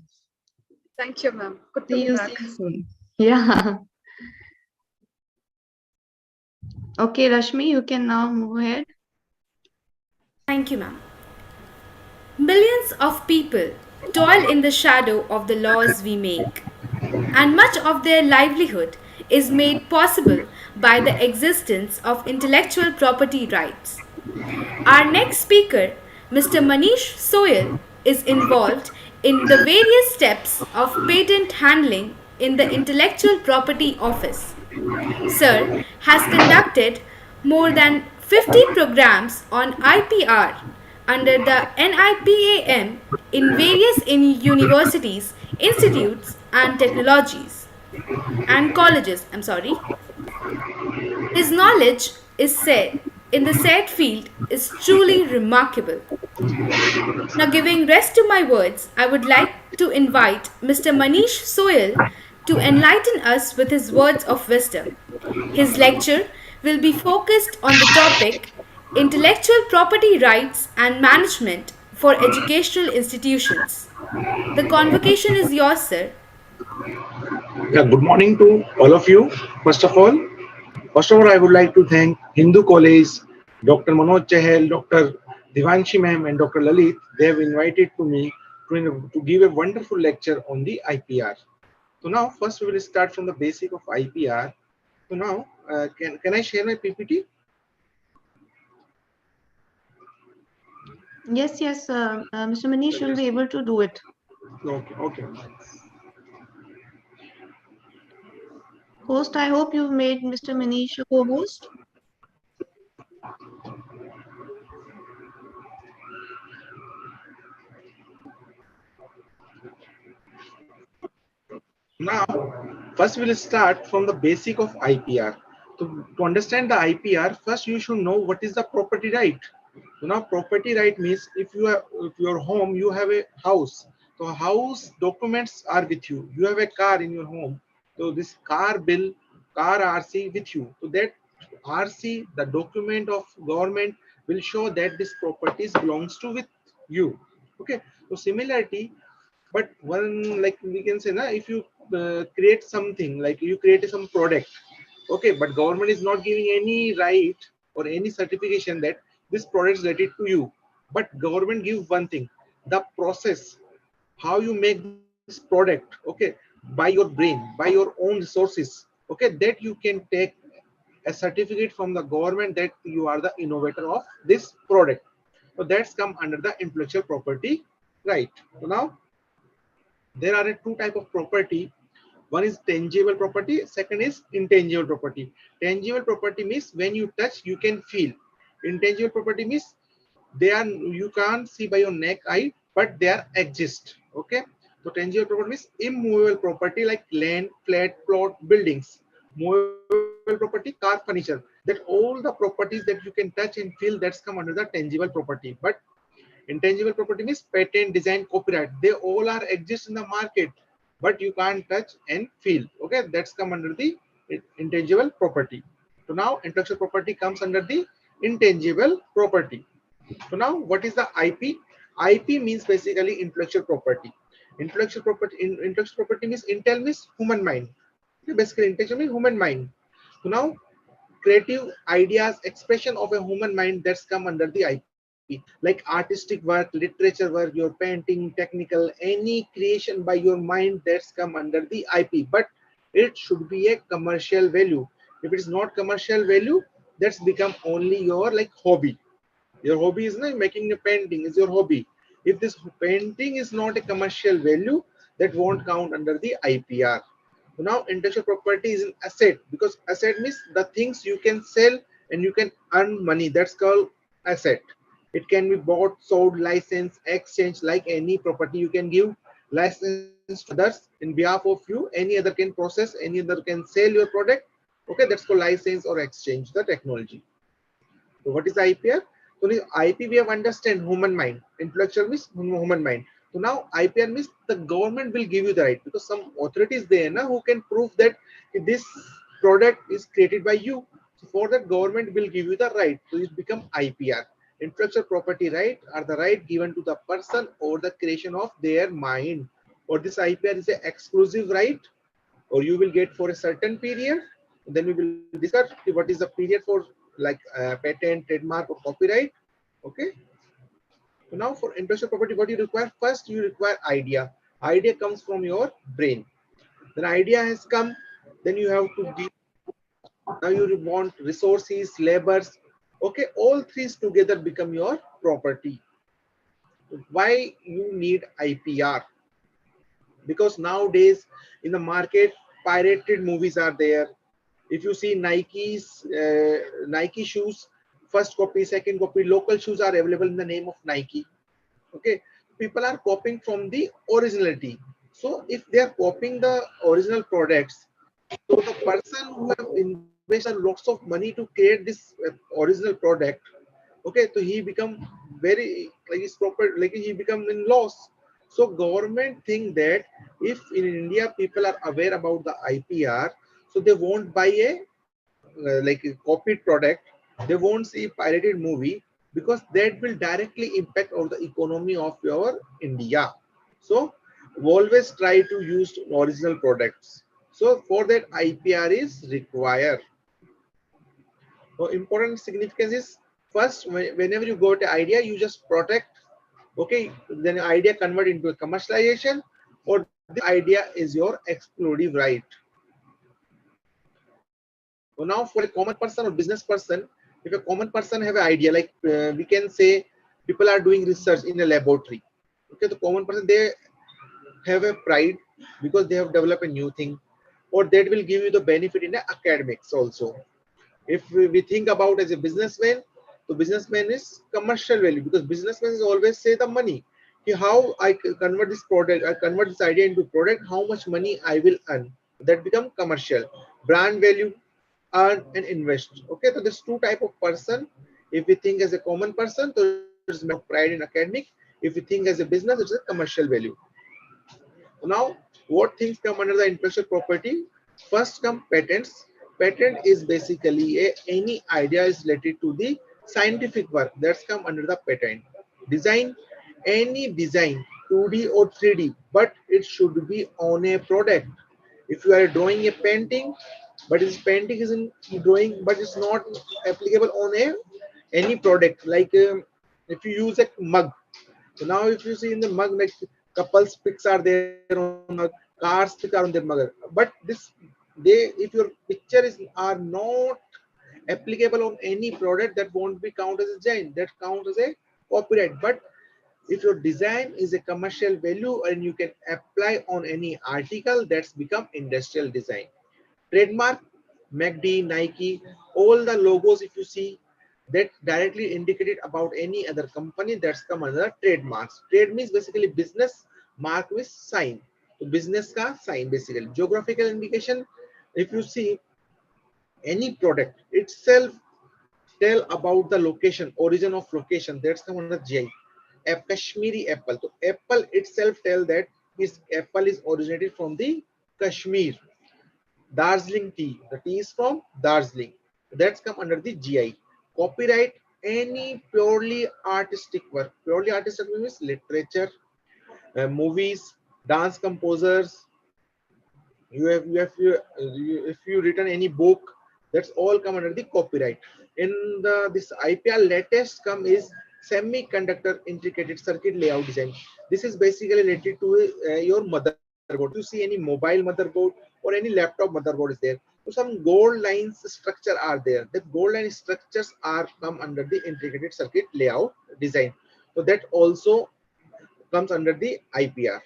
Thank you, ma'am. Good to See be you back. soon. Yeah. Okay, Rashmi, you can now move ahead. Thank you, ma'am. Millions of people toil in the shadow of the laws we make, and much of their livelihood is made possible by the existence of intellectual property rights. Our next speaker, Mr. Manish Sawyer, is involved in the various steps of patent handling in the Intellectual Property Office. Sir has conducted more than 50 programs on IPR under the NIPAM in various universities, institutes and technologies and colleges. His knowledge is said in the said field is truly remarkable. Now, giving rest to my words, I would like to invite Mr. Manish Soyal to enlighten us with his words of wisdom. His lecture will be focused on the topic Intellectual Property Rights and Management for Educational Institutions. The convocation is yours, sir. Yeah, good morning to all of you. First of all, I would like to thank Hindu College, Dr. Manoj Chahal, Dr. Divanshi ma'am, and Dr. Lalit. They have invited to me to give a wonderful lecture on the IPR. So now, first we will start from the basic of IPR. So now, can I share my PPT? Yes, Mr. Manish will be able to do it. Okay. Host, I hope you've made Mr. Manish a co-host. Now, first we'll start from the basic of IPR. To understand the IPR, first you should know what is the property right. So now property right means if your home, you have a house. So house documents are with you. You have a car in your home. So this car bill, car RC with you. So that RC, the document of government will show that this properties belongs to with you. Okay. So similarity, but one like we can say, if you create something like you create some product, okay, but government is not giving any right or any certification that this product is related to you, but government give one thing, the process, how you make this product, okay, by your brain, by your own resources, okay, that you can take a certificate from the government that you are the innovator of this product. So that's come under the intellectual property right. So now there are two type of property. One is tangible property, second is intangible property. Tangible property means when you touch you can feel. Intangible property means they are, you can't see by your neck eye, but they are exist. Okay, so tangible property means immovable property like land, flat, plot, buildings. Movable property, car, furniture, that all the properties that you can touch and feel, that's come under the tangible property. But intangible property means patent, design, copyright. They all are exist in the market, but you can't touch and feel. Okay, that's come under the intangible property. So now intellectual property comes under the intangible property. So now what is the IP? IP means basically intellectual property. Intellectual property means intel means human mind. Okay, basically intellectual means human mind. So now creative ideas, expression of a human mind, that's come under the IP. Like artistic work, literature work, your painting, technical, any creation by your mind, that's come under the IP. But it should be a commercial value. If it is not commercial value, that's become only your like hobby. Your hobby is not making a painting, is your hobby. If this painting is not a commercial value, that won't count under the IPR. So now intellectual property is an asset, because asset means the things you can sell and you can earn money. That's called asset. It can be bought, sold, licensed, exchange. Like any property, you can give license to others in behalf of you. Any other can process, any other can sell your product. Okay, that's called license or exchange the technology. So what is IPR? So in IP we have understand human mind. Intellectual means human mind. So now IPR means the government will give you the right, because some authorities there na, who can prove that this product is created by you. So for that, government will give you the right. So it become IPR. Intellectual property right are the right given to the person or the creation of their mind. Or this IPR is an exclusive right, or you will get for a certain period. Then we will discuss what is the period for like patent, trademark, or copyright. Okay. So now for intellectual property, what you require? First, you require idea. Idea comes from your brain. Then idea has come. Then you have to give. Now you want resources, labors. Okay, all three together become your property. Why you need IPR? Because nowadays in the market, pirated movies are there. If you see Nike shoes, first copy, second copy, local shoes are available in the name of Nike. Okay, people are copying from the originality. So if they are copying the original products, so the person who have invested lots of money to create this original product, okay, so he become very like his proper, like he become in loss. So government think that if in India people are aware about the IPR, so they won't buy a like a copied product, they won't see pirated movie, because that will directly impact on the economy of your India. So always try to use original products. So for that, IPR is required. So important significance is, first, whenever you got an idea, you just protect. Okay, then idea convert into a commercialization, or this idea is your exclusive right. So now for a common person or business person, if a common person have an idea, like we can say people are doing research in a laboratory. Okay, the common person, they have a pride because they have developed a new thing, or that will give you the benefit in the academics also. If we think about as a businessman, so businessman is commercial value, because businessmen is always say the money. How I convert this product, I convert this idea into product, how much money I will earn. That become commercial. Brand value, earn and invest. Okay, so there's two type of person. If we think as a common person, so there's pride in academic. If we think as a business, it's a commercial value. Now, what things come under the intellectual property? First come patents. Patent is basically any idea is related to the scientific work, that's come under the patent. Design, any design, 2D or 3D, but it should be on a product. If you are drawing a painting, but this painting is in drawing, but it's not applicable on a any product. Like if you use a mug, so now if you see in the mug, like couples pics are there on the mug, cars pics are on their mug. But this they, if your picture is are not applicable on any product, that won't be count as a design. That counts as a copyright. But if your design is a commercial value and you can apply on any article, that's become industrial design. Trademark, MACD, Nike, all the logos if you see, that directly indicated about any other company, that's come under trademarks. Trade means basically business, mark with sign. So business ka sign basically. Geographical indication, if you see any product itself tell about the location, origin of location, that's come under GI. Kashmiri apple. So apple itself tell that this apple is originated from the Kashmir. Darjeeling tea. The tea is from Darjeeling. That's come under the GI. Copyright, any purely artistic work. Purely artistic means literature, movies, dance composers. If you written any book, that's all come under the copyright. In the this IPR latest come is semiconductor integrated circuit layout design. This is basically related to your motherboard. You see any mobile motherboard or any laptop motherboard is there. So some gold lines structure are there. The gold line structures are come under the integrated circuit layout design. So that also comes under the IPR.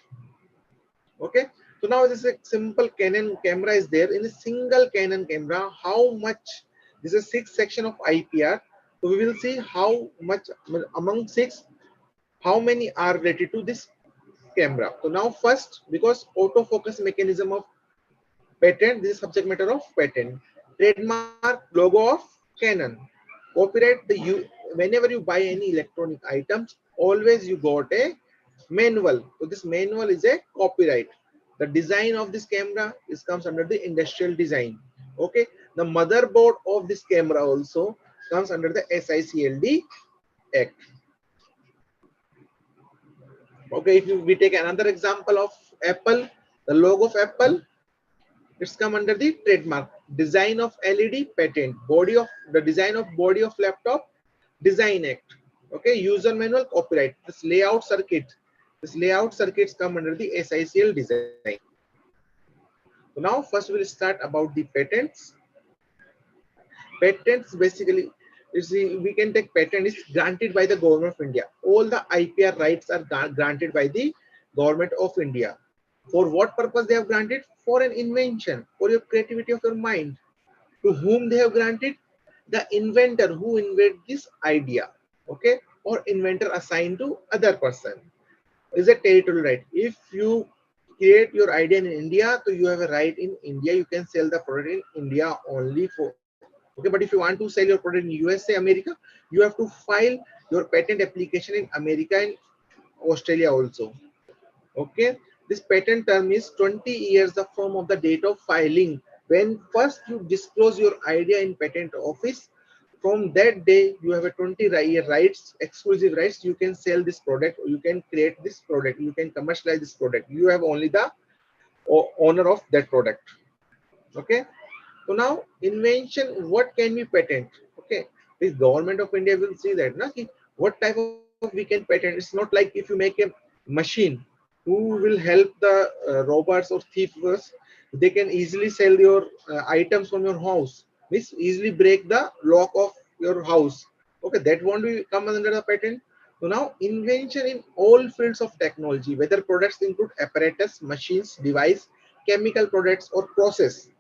Okay. So now this is a simple Canon camera is there. In a single Canon camera, how much, this is 6 section of IPR. So we will see how much among 6, how many are related to this camera. So now first, because autofocus mechanism of patent, this is subject matter of patent. Trademark, logo of Canon. Copyright, whenever you buy any electronic items, always you got a manual. So this manual is a copyright. The design of this camera comes under the industrial design. Okay, the motherboard of this camera also comes under the SICLD Act. Okay, if we take another example of Apple, the logo of Apple, it's come under the trademark. Design of LED patent. Body of the design of body of laptop, Design Act. Okay, user manual, copyright. This layout circuits come under the SICL design. So now first we'll start about the patents. Patents basically, you see, we can take patent is granted by the government of India. All the IPR rights are granted by the government of India. For what purpose they have granted? For an invention, for your creativity of your mind. To whom they have granted? The inventor who invented this idea. Okay, or inventor assigned to other person. Is a territorial right. If you create your idea in India, so you have a right in India. You can sell the product in India only for. Okay, but if you want to sell your product in USA, America, you have to file your patent application in America and Australia also. Okay, this patent term is 20 years from of the date of filing. When first you disclose your idea in patent office, from that day you have a 20-year rights, exclusive rights. You can sell this product, you can create this product, you can commercialize this product. You have only the owner of that product. Okay, so now invention, what can we patent? Okay, the government of India will see that na, what type of we can patent. It's not like if you make a machine who will help the robbers or thieves, they can easily sell your items from your house. Means easily break the lock of your house. Okay, that won't be come under the patent. So now invention in all fields of technology, whether products include apparatus, machines, device, chemical products or process,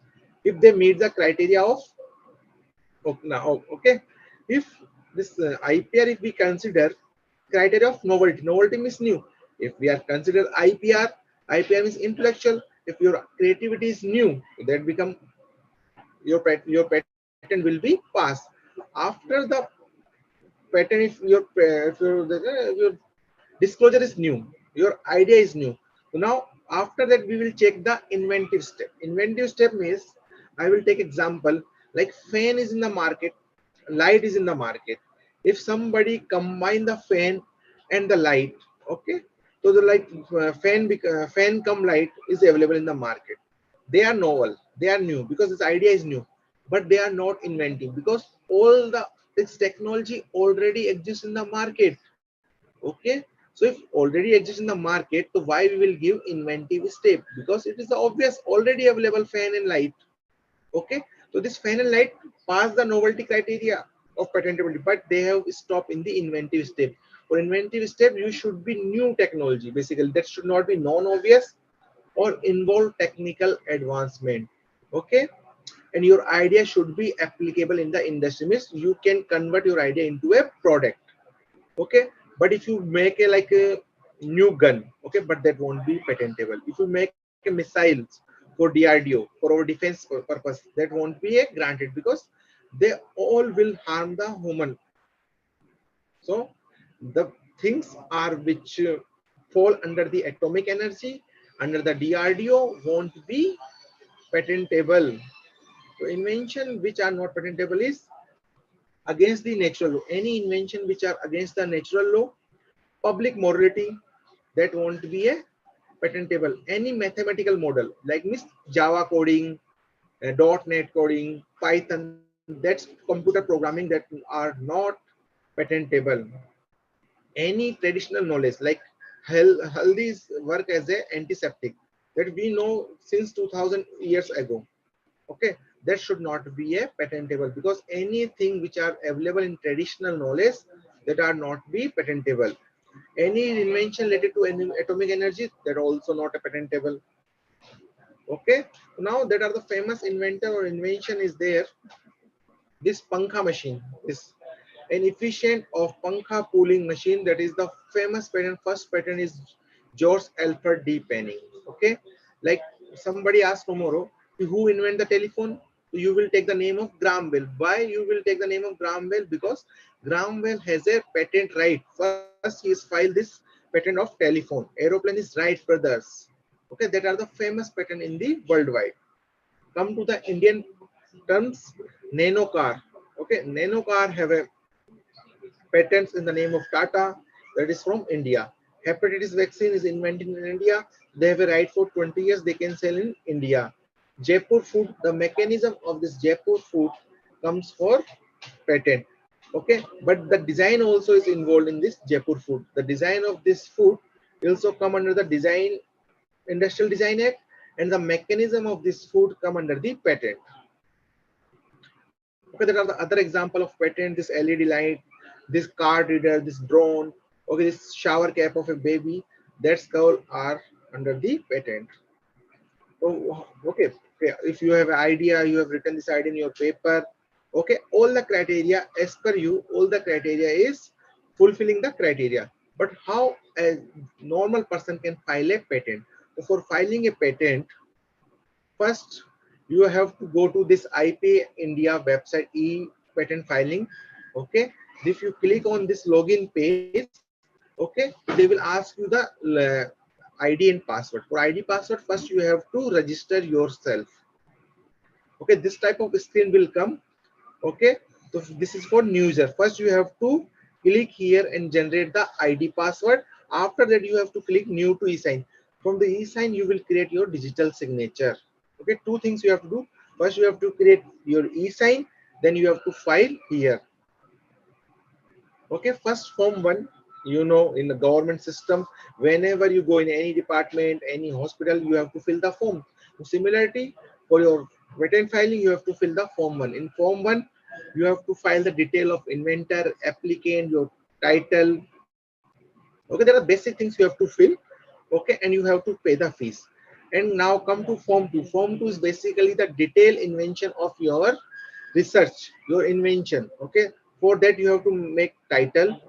if they meet the criteria of okay, if this IPR, if we consider criteria of novelty means new. If we are considered IPR means intellectual. If your creativity is new, that become your patent will be passed. After the patent, if your disclosure is new, your idea is new. So now after that we will check the inventive step. Inventive step means, I will take example like fan is in the market, light is in the market. If somebody combine the fan and the light, okay, so the light fan come light is available in the market. They are novel, they are new because this idea is new, but they are not inventive because all this technology already exists in the market. Okay, so if already exists in the market, so why we will give inventive step? Because it is the obvious already available fan and light. Okay, so this fan and light pass the novelty criteria of patentability, but they have stopped in the inventive step. For inventive step, you should be new technology. Basically, that should not be non-obvious or involve technical advancement. Okay, and your idea should be applicable in the industry. Means you can convert your idea into a product. Okay, but if you make a new gun, okay, but that won't be patentable. If you make a missiles for DRDO, for our defense purpose, that won't be a granted because they all will harm the human. So the things are which fall under the atomic energy, under the DRDO, won't be patentable. So invention which are not patentable is against the natural law. Any invention which are against the natural law, public morality, that won't be a patentable. Any mathematical model like Java coding, .NET coding, Python, that's computer programming that are not patentable. Any traditional knowledge like haldi's work as a antiseptic that we know since 2000 years ago. Okay, that should not be a patentable because anything which are available in traditional knowledge that are not be patentable. Any invention related to atomic energy, that also not a patentable. Okay, now that are the famous inventor or invention is there. This pankha machine is an efficient of pankha pooling machine. That is the famous patent. First patent is George Alfred D. Penning. Okay, like somebody asks tomorrow, who invent the telephone? You will take the name of Graham Bell. Why you will take the name of Graham Bell? Because Graham Bell has a patent right. First, he has filed this patent of telephone. Aeroplane is Wright Brothers. Okay, that are the famous patent in the worldwide. Come to the Indian terms, Nano Car. Okay, Nano Car have a patents in the name of Tata, that is from India. Hepatitis vaccine is invented in India. They have a right for 20 years. They can sell in India. Jaipur food, the mechanism of this Jaipur food comes for patent. Okay, but the design also is involved in this Jaipur food. The design of this food also come under the Design Industrial Design Act, and the mechanism of this food come under the patent. Okay, there are the other example of patent. This LED light, this card reader, this drone. Okay, this shower cap of a baby. That's all are under the patent. So, okay, if you have an idea, you have written this idea in your paper. Okay, all the criteria as per you, all the criteria is fulfilling the criteria. But how a normal person can file a patent? So for filing a patent, first you have to go to this IP India website, e-patent filing. Okay, if you click on this login page, okay, they will ask you the ID and password. For ID password, first you have to register yourself. Okay, this type of screen will come. Okay, so this is for new user. First you have to click here and generate the ID password. After that you have to click new to e-sign. From the e-sign you will create your digital signature. Okay, two things you have to do. First you have to create your e-sign, then you have to file here. Okay, first form 1, you know, in the government system, whenever you go in any department, any hospital, you have to fill the form. Similarly, for your patent filing, you have to fill the form 1. In form 1, you have to file the detail of inventor, applicant, your title. Okay, there are basic things you have to fill. Okay, and you have to pay the fees. And now come to form 2. Form 2 is basically the detailed invention of your research, your invention. Okay, for that you have to make title,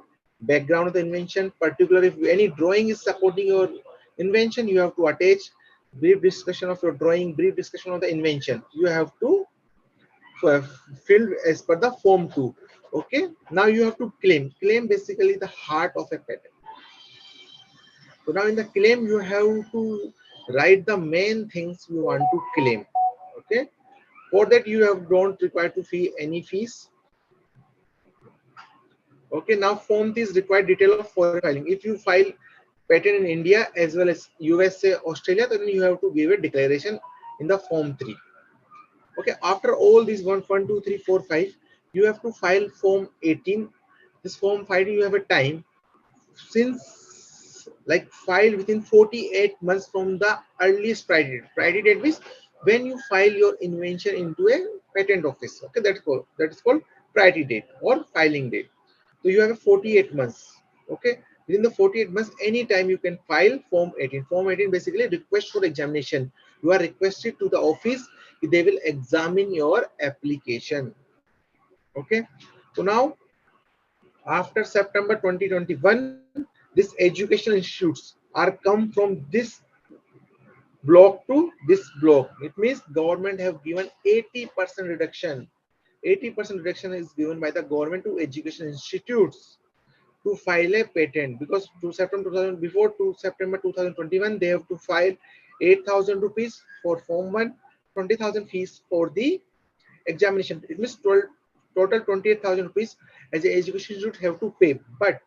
background of the invention, particularly if any drawing is supporting your invention, you have to attach brief discussion of your drawing, brief discussion of the invention. You have to fill as per the form 2. Okay, now you have to claim basically the heart of a patent. So now in the claim you have to write the main things you want to claim. Okay, for that you don't require to pay any fees. Okay, now form is required detail of foreign filing. If you file patent in India as well as USA, Australia, then you have to give a declaration in the form 3. Okay, after all these 1, 2, 3, 4, 5, you have to file form 18. This form filing you have a time, since like file within 48 months from the earliest priority date. Priority date means when you file your invention into a patent office. Okay, that is called priority date or filing date. So you have a 48 months. Okay, within the 48 months, anytime you can file form 18. Form 18 basically request for examination. You are requested to the office. They will examine your application. Okay, so now after September 2021, this educational institutes are come from this block to this block. It means government have given 80% reduction. 80% reduction is given by the government to education institutes to file a patent, because to September 2000, before to September 2021 they have to file 8,000 rupees for form 1, 20,000 fees for the examination. It means total 28,000 rupees as the education institute have to pay. But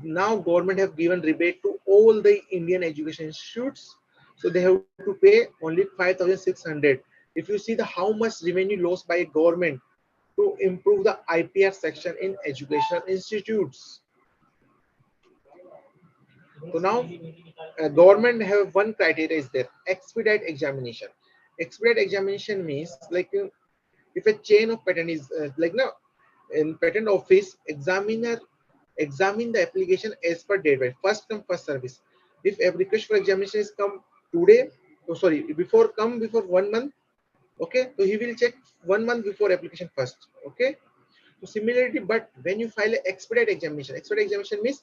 now government have given rebate to all the Indian education institutes, so they have to pay only 5,600. If you see the how much revenue lost by government to improve the IPR section in educational institutes. So now government have one criteria is there, expedite examination. Expedite examination means like if a chain of patent is like now in patent office, examiner examine the application as per deadline, first come first service. If a request for examination is come today, oh sorry, before 1 month. Okay, so he will check 1 month before application first. Okay, so similarity, but when you file an expedite examination means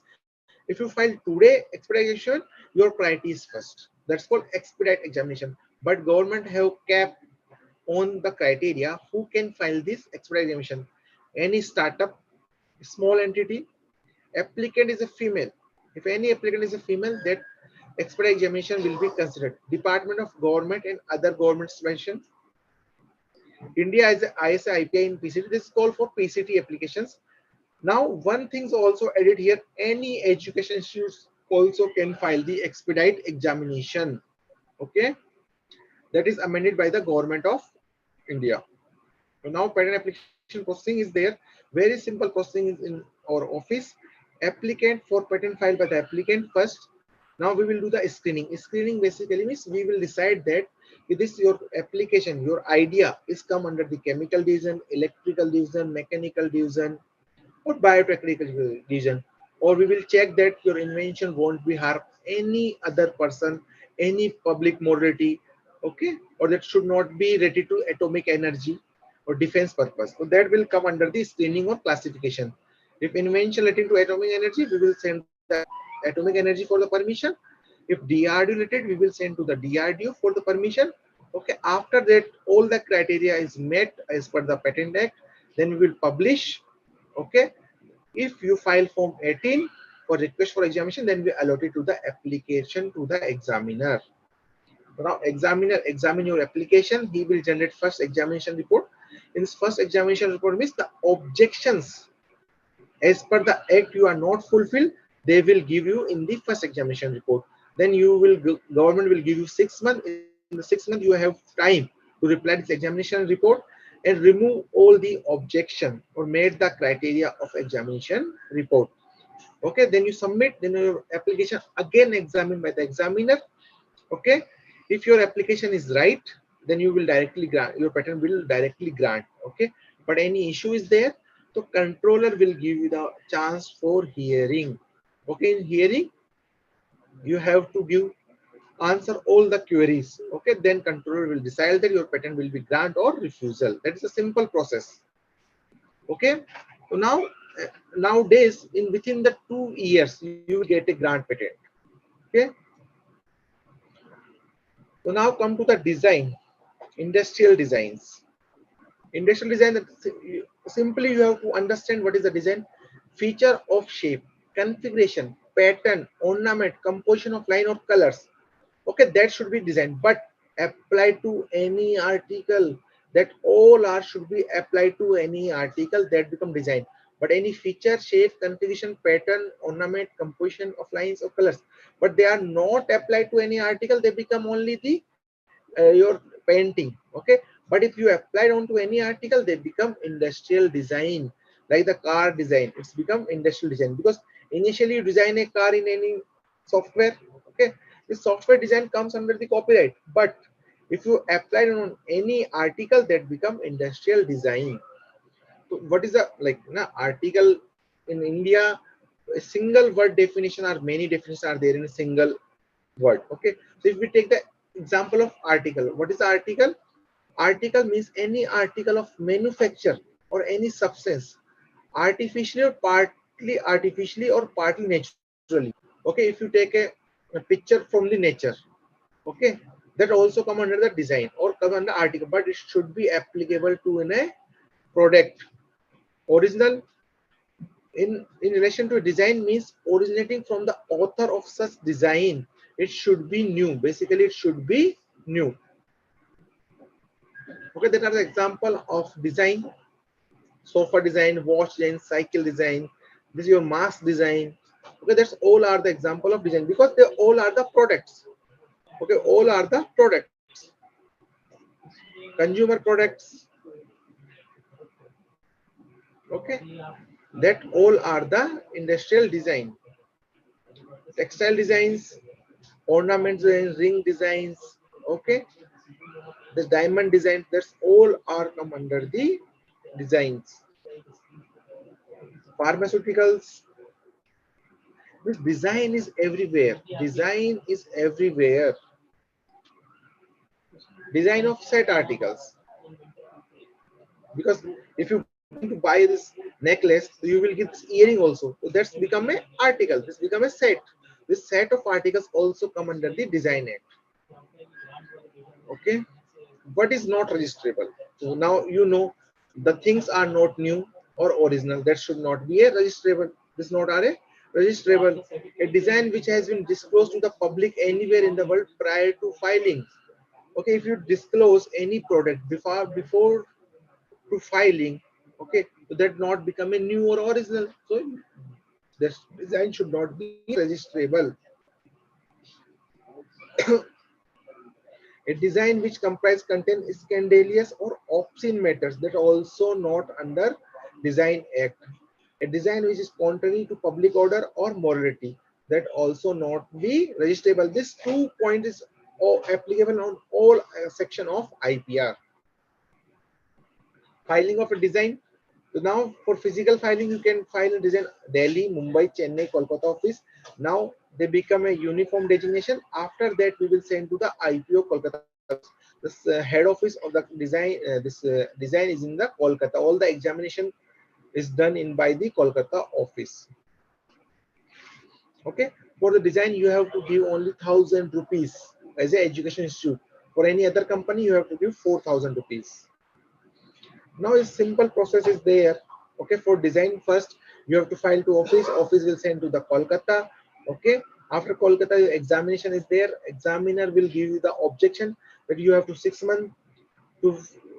if you file today expedite examination, your priority is first. That's called expedite examination. But government have kept on the criteria who can file this expedite examination. Any startup, small entity, applicant is a female. If any applicant is a female, that expedite examination will be considered. Department of Government and other government subventions. India has a ISA IPI in PCT. This is called for PCT applications. Now, one thing is also added here. Any education institutes also can file the expedite examination. Okay, that is amended by the government of India. So now patent application processing is there. Very simple processing is in our office. Applicant for patent filed by the applicant first. Now we will do the screening. Screening basically means we will decide that if this your application, your idea is come under the chemical division, electrical division, mechanical division, or biotechnical division, or we will check that your invention won't be harm any other person, any public morality, okay, or that should not be related to atomic energy or defense purpose. So that will come under the screening or classification. If invention related to atomic energy, we will send the atomic energy for the permission. If DRDO related, we will send to the DRDO for the permission. Okay, after that all the criteria is met as per the patent act, then we will publish. Okay, if you file form 18 for request for examination, then we allot it to the application to the examiner. So now examiner examine your application. He will generate first examination report. In this first examination report means the objections as per the act you are not fulfilled, they will give you in the first examination report. Then you will government will give you 6 months. In the 6 months you have time to reply this examination report and remove all the objection or made the criteria of examination report. Okay, then you submit, then your application again examined by the examiner. Okay, if your application is right, then you will directly grant, your patent will directly grant. Okay, but any issue is there, so controller will give you the chance for hearing. Okay, in hearing you have to give answer all the queries. Okay, then controller will decide that your patent will be grant or refusal. That is a simple process. Okay, so now nowadays in within the 2 years you will get a grant patent. Okay, so now come to the design, industrial designs. Industrial design, simply you have to understand what is the design. Feature of shape, configuration, pattern, ornament, composition of line or colors. Okay, that should be designed, but applied to any article, that all are should be applied to any article that become design. But any feature, shape, configuration, pattern, ornament, composition of lines or colors, but they are not applied to any article, they become only the your painting. Okay, but if you applied onto any article, they become industrial design. Like the car design, it's become industrial design because initially you design a car in any software. Okay, this software design comes under the copyright, but if you apply it on any article, that become industrial design. So what is the like article in India? A single word definition or many definitions are there in a single word. Okay, so if we take the example of article, what is the article? Article means any article of manufacture or any substance, artificially or partly naturally. Okay, if you take a picture from the nature, okay, that also come under the design or come under article, but it should be applicable to in a product. Original in relation to design means originating from the author of such design. It should be new. Basically, it should be new. Okay, that are the example of design. Sofa design, watch design, cycle design. This is your mask design. Okay, that's all are the example of design because they all are the products. Okay, all are the products. Consumer products. Okay, that all are the industrial design. Textile designs, ornament designs, ring designs. Okay, the diamond design, that's all are come under the designs. Pharmaceuticals, this design is everywhere. Design is everywhere. design of set articles. Because if you going to buy this necklace, you will get this earring also. So that's become a article. This become a set. This set of articles also come under the Design Act. Okay. What is not registrable? So now you know the things are not new or original. That should not be a registrable. This not are a registrable. A design which has been disclosed to the public anywhere in the world prior to filing. Okay, if you disclose any product before to filing, okay, so that not become a new or original. So this design should not be registrable. A design which comprise content scandalous or obscene matters that also not under Design Act. A design which is contrary to public order or morality that also not be registrable. This 2 point is applicable on all section of IPR. Filing of a design. So now for physical filing, you can file a design Delhi, Mumbai, Chennai, Kolkata office. Now they become a uniform designation. After that, we will send to the IPO Kolkata. This head office of the design. Design is in the Kolkata. All the examination is done in by the Kolkata office. Okay. For the design, you have to give only 1,000 rupees as an education institute. For any other company, you have to give 4,000 rupees. Now a simple process is there. Okay, for design first you have to file to office. Office will send to the Kolkata. Okay, after Kolkata examination is there. Examiner will give you the objection that you have to 6 months to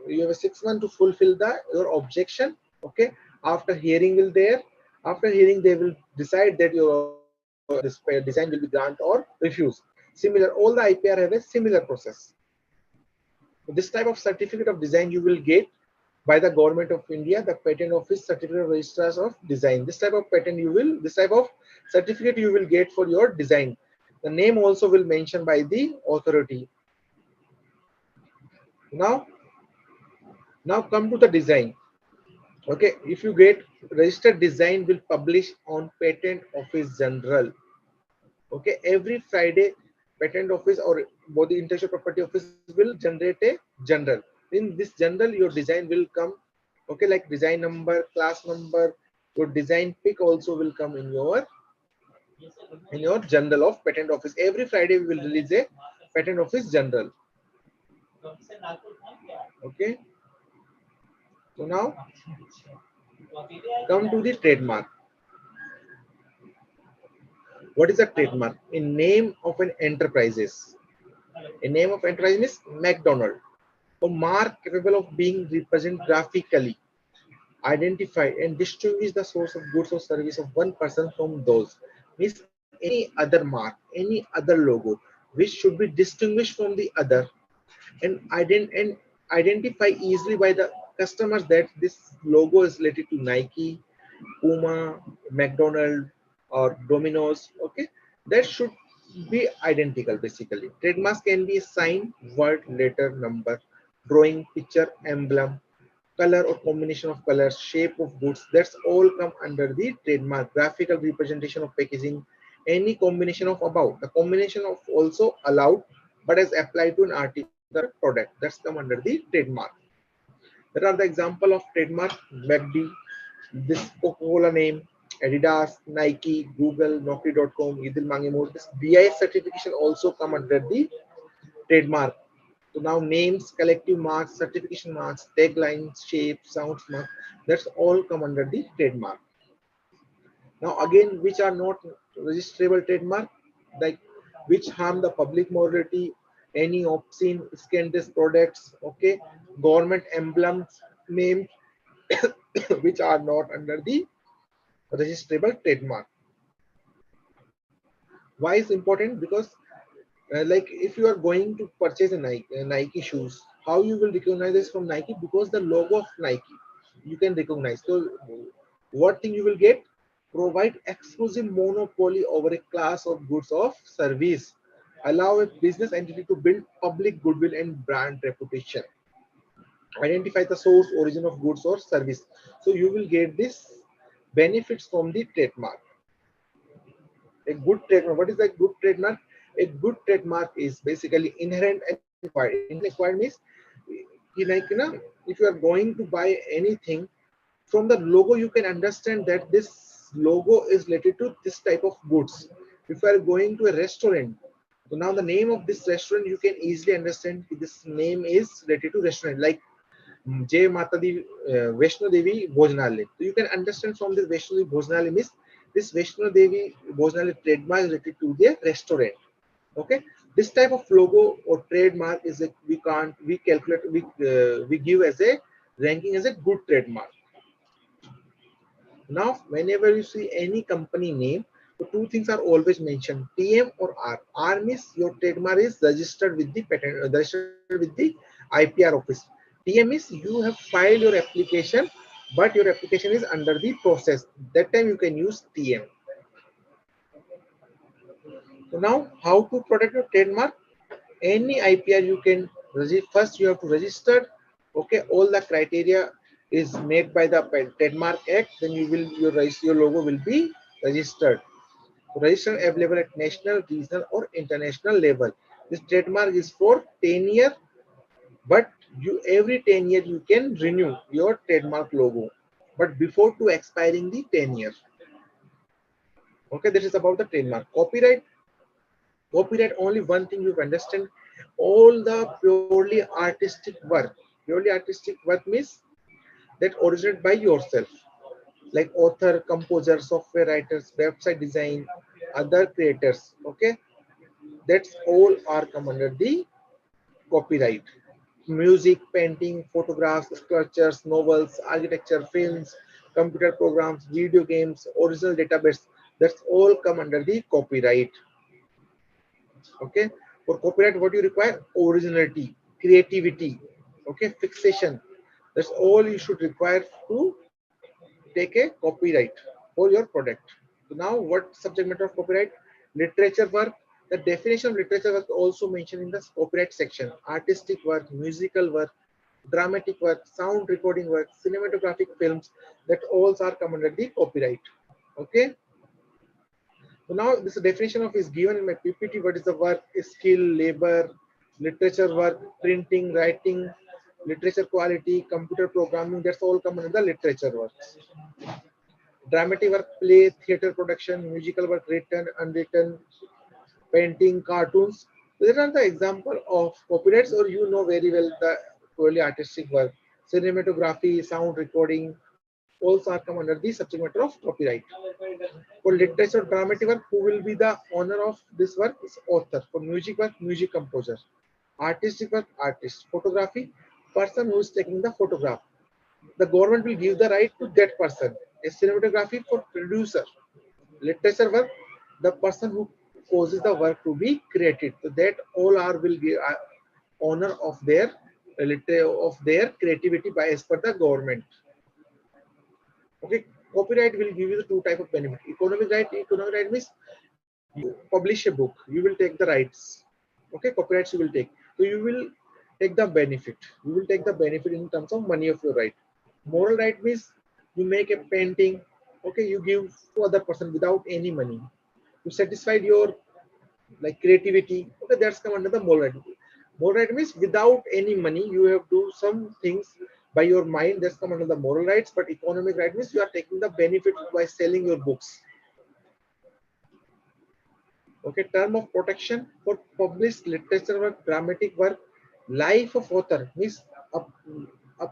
to fulfill your objection. Okay, after hearing will there. After hearing they will decide that your this design will be grant or refuse. Similar, all the IPR have a similar process. This type of certificate of design you will get by the Government of India, the Patent Office Certificate of Registrars of Design. This type of certificate you will get for your design. The name also will mention by the authority. Now come to the design. Okay, if you get registered design will publish on Patent Office General. Okay, every Friday, Patent Office or both the Intellectual Property Office will generate a general. In this general, your design will come. Okay, like design number, class number, your design pick also will come in your general of Patent Office. Every Friday we will release a Patent Office general. Okay. So now come to the trademark. What is a trademark? A name of an enterprises. A name of enterprise is McDonald. A mark capable of being represented graphically, identify and distinguish the source of goods or service of one person from those. Means any other mark, any other logo, which should be distinguished from the other and identify easily by the customers that this logo is related to Nike, Puma, McDonald or Domino's. Okay, that should be identical. Basically, trademarks can be a sign, word, letter, number, drawing, picture, emblem, color or combination of colors, shape of goods. That's all come under the trademark. Graphical representation of packaging, any combination of above. The combination of also allowed, but as applied to an article product. That's come under the trademark. There are the example of trademark: McD, this Coca-Cola name, Adidas, Nike, Google, Naukri.com, Idil Mangemur. This BIS certification also come under the trademark. So now names, collective marks, certification marks, taglines, shapes, sounds mark, that's all come under the trademark. Now again, which are not registrable trademark, like which harm the public morality, any obscene, scandalous products, okay, government emblems, names, which are not under the registrable trademark. Why is important? Because like if you are going to purchase a Nike shoes, how you will recognize this from Nike? Because the logo of Nike you can recognize. So what thing you will get? Provide exclusive monopoly over a class of goods or service. Allow a business entity to build public goodwill and brand reputation. Identify the source origin of goods or service. So you will get this benefits from the trademark. A good trademark. What is a good trademark? A good trademark is basically inherent and acquired. Intention acquired means, if you are going to buy anything, from the logo you can understand that this logo is related to this type of goods. If you are going to a restaurant, so now the name of this restaurant you can easily understand this name is related to restaurant, like Jay Mata Di Vaishno Devi Bhojanalaya. So you can understand from this Vaishno Devi Bhojanalaya means this Vaishno Devi Bhojanalaya trademark is related to the restaurant. Okay, this type of logo or trademark is a we give as a ranking as a good trademark. Now, whenever you see any company name, the two things are always mentioned: TM or R. R means your trademark is registered with the patent, registered with the IPR office. TM is you have filed your application, but your application is under the process. That time you can use TM. So now, how to protect your trademark? Any IPR you can first you have to register. Okay, all the criteria is made by the Trademark Act. Then your logo will be registered. So register available at national, regional, or international level. This trademark is for 10 years, but every 10 years you can renew your trademark logo, but before to expiring the 10 years. Okay, this is about the trademark. Copyright, only one thing you understand: all the purely artistic work. Purely artistic work means that originated by yourself, like author, composer, software writers, website design, other creators. Okay, that's all are come under the copyright. Music, painting, photographs, sculptures, novels, architecture, films, computer programs, video games, original database, that's all come under the copyright. Okay, for copyright what you require: originality, creativity, okay, fixation. That's all you should require to take a copyright for your product. So now, what subject matter of copyright? Literature work. The definition of literature work also mentioned in the copyright section: artistic work, musical work, dramatic work, sound recording work, cinematographic films, that all are come under the copyright. Okay. So now this definition of is given in my PPT. What is the work? Skill, labor, literature work, printing, writing, literature quality, computer programming. That's all come under the literature works. Dramatic work: play, theater production, musical work, written, unwritten, painting, cartoons. These are the example of copyrights, or you know very well the purely artistic work. Cinematography, sound recording, also are come under the subject matter of copyright. For literature, dramatic work, who will be the owner of this work is author. For music work, music composer. Artistic work, artist. Photography, person who is taking the photograph. The government will give the right to that person. A cinematography for producer. Literature work, the person who causes the work to be created. So that all are will give honor of their creativity by as per the government. Okay, copyright will give you the two type of benefit. Economic right means you publish a book, you will take the rights. Okay, copyrights you will take. So you will take the benefit. You will take the benefit in terms of money of your right. Moral right means you make a painting. Okay, you give to other person without any money. You satisfied your like creativity. Okay, that's come under the moral right. Moral right means without any money, you have do some things by your mind. That's come under the moral rights. But economic right means you are taking the benefit by selling your books. Okay, term of protection for published literature work, dramatic work, life of author means up